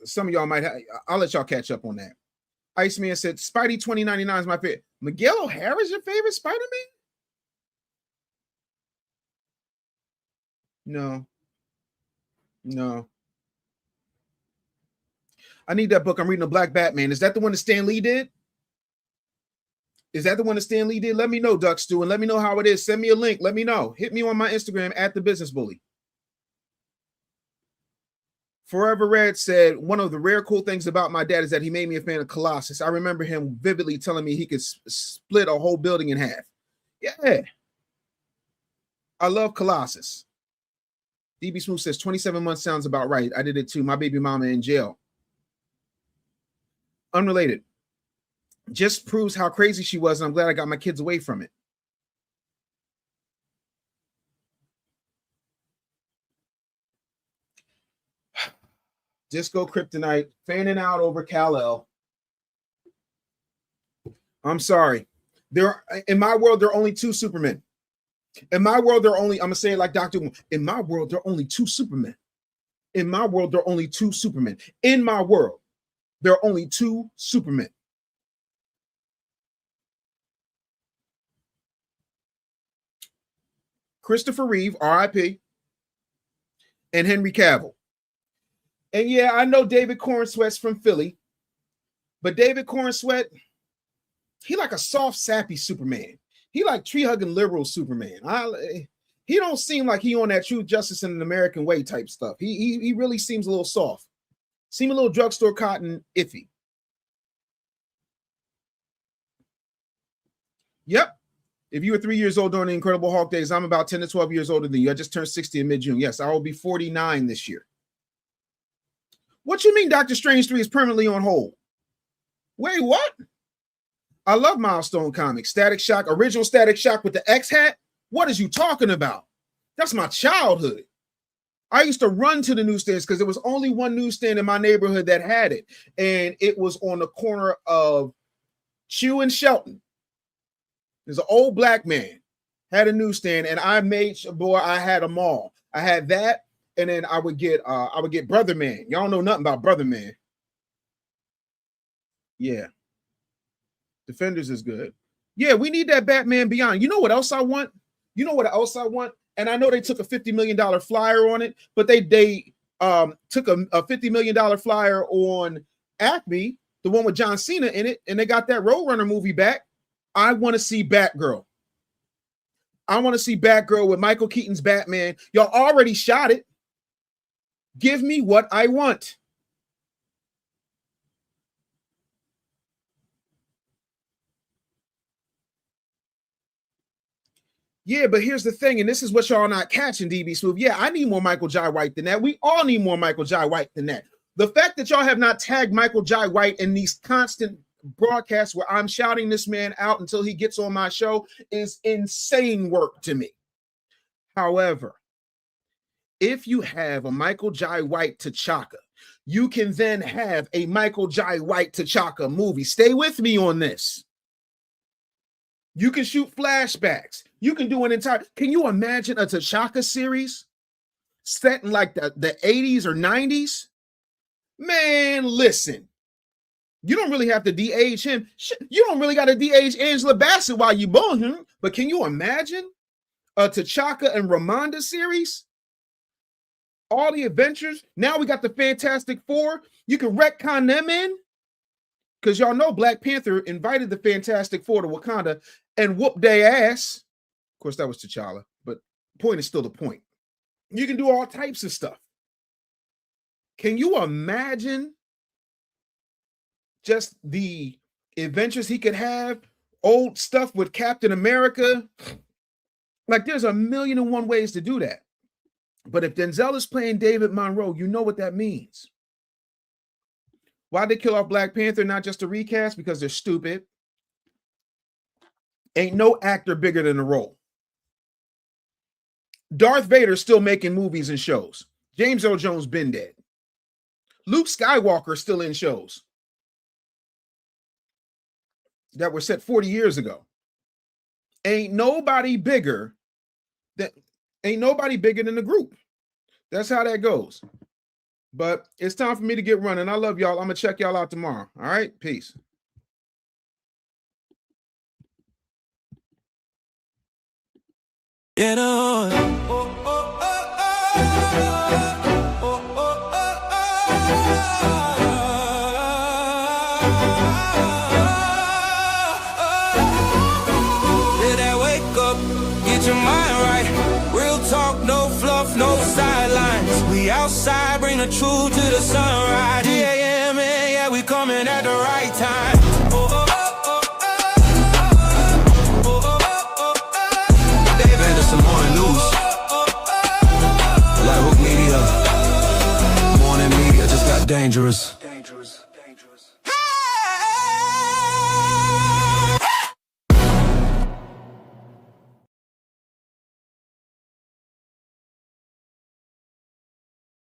Some of y'all might have, I'll let y'all catch up on that. Iceman said, Spidey 2099 is my favorite. Miguel O'Hara is your favorite Spider-Man? No. I need that book. I'm reading The Black Batman. Is that the one that Stan Lee did? Let me know, Duck Stew, and let me know how it is. Send me a link. Let me know. Hit me on my Instagram at The Business Bully. Forever Red said, one of the rare cool things about my dad is that he made me a fan of Colossus. I remember him vividly telling me he could split a whole building in half. Yeah. I love Colossus. DB Smooth says 27 months sounds about right. I did it too. My baby mama in jail. Unrelated. Just proves how crazy she was, and I'm glad I got my kids away from it. Disco Kryptonite fanning out over Kal-El. I'm sorry. In my world, there are only two Supermen. In my world, I'm gonna say it like Dr. Who. In my world, there are only two Supermen. In my world, there are only two Supermen. In my world, there are only two Supermen. Christopher Reeve, RIP, and Henry Cavill. And yeah, I know David Cornsweat's from Philly, but David Cornsweat, he like a soft, sappy Superman. He like tree-hugging liberal Superman. He don't seem like he on that True Justice in an American Way type stuff. He really seems a little soft. Seem a little drugstore cotton iffy. Yep. If you were 3 years old during the Incredible Hulk days, I'm about 10 to 12 years older than you. I just turned 60 in mid-June. Yes, I will be 49 this year. What you mean Doctor Strange 3 is permanently on hold? Wait, what? I love Milestone Comics. Static Shock, original Static Shock with the X hat? What is you talking about? That's my childhood. I used to run to the newsstands because there was only one newsstand in my neighborhood that had it. And it was on the corner of Chew and Shelton. There's an old black man, had a newsstand, and I made sure, boy, I had them all. I had that, and then I would get Brother Man. Y'all know nothing about Brother Man. Yeah. Defenders is good. Yeah, we need that Batman Beyond. You know what else I want? And I know they took a $50 million flyer on it, but they took a $50 million flyer on Acme, the one with John Cena in it, and they got that Roadrunner movie back. I want to see Batgirl. I want to see Batgirl with Michael Keaton's Batman. Y'all already shot it. Give me what I want. Yeah, but here's the thing, and this is what y'all not catching, DB Smooth. Yeah, I need more Michael Jai White than that. We all need more Michael Jai White than that. The fact that y'all have not tagged Michael Jai White in these constant broadcasts where I'm shouting this man out until he gets on my show is insane work to me. However, if you have a Michael Jai White T'Chaka, you can then have a Michael Jai White T'Chaka movie. Stay with me on this. You can shoot flashbacks. You can do an entire. Can you imagine a T'Chaka series set in like the 80s or 90s? Man, listen. You don't really have to de-age him. You don't really got to de-age Angela Bassett while you bone him. But can you imagine a T'Chaka and Ramonda series? All the adventures. Now we got the Fantastic Four. You can retcon them in. Because y'all know Black Panther invited the Fantastic Four to Wakanda and whooped their ass. Of course, that was T'Challa, but point is still the point. You can do all types of stuff. Can you imagine just the adventures he could have? Old stuff with Captain America. Like, there's 1,000,001 ways to do that. But if Denzel is playing David Monroe, you know what that means. Why'd they kill off Black Panther? Not just a recast, because they're stupid. Ain't no actor bigger than the role. Darth Vader's still making movies and shows. James Earl Jones been dead. Luke Skywalker still in shows that were set 40 years ago. Ain't nobody bigger than the group. That's how that goes. But it's time for me to get running. I love y'all. I'm going to check y'all out tomorrow. All right? Peace. Get on. Let that wake up, get your mind right. Real talk, no fluff, no sidelines. We outside, bring the truth to the sunrise. D.A.M.N, yeah, we coming at the right time. D.A.M.N morning news. Like Hook Media. Morning media just got dangerous.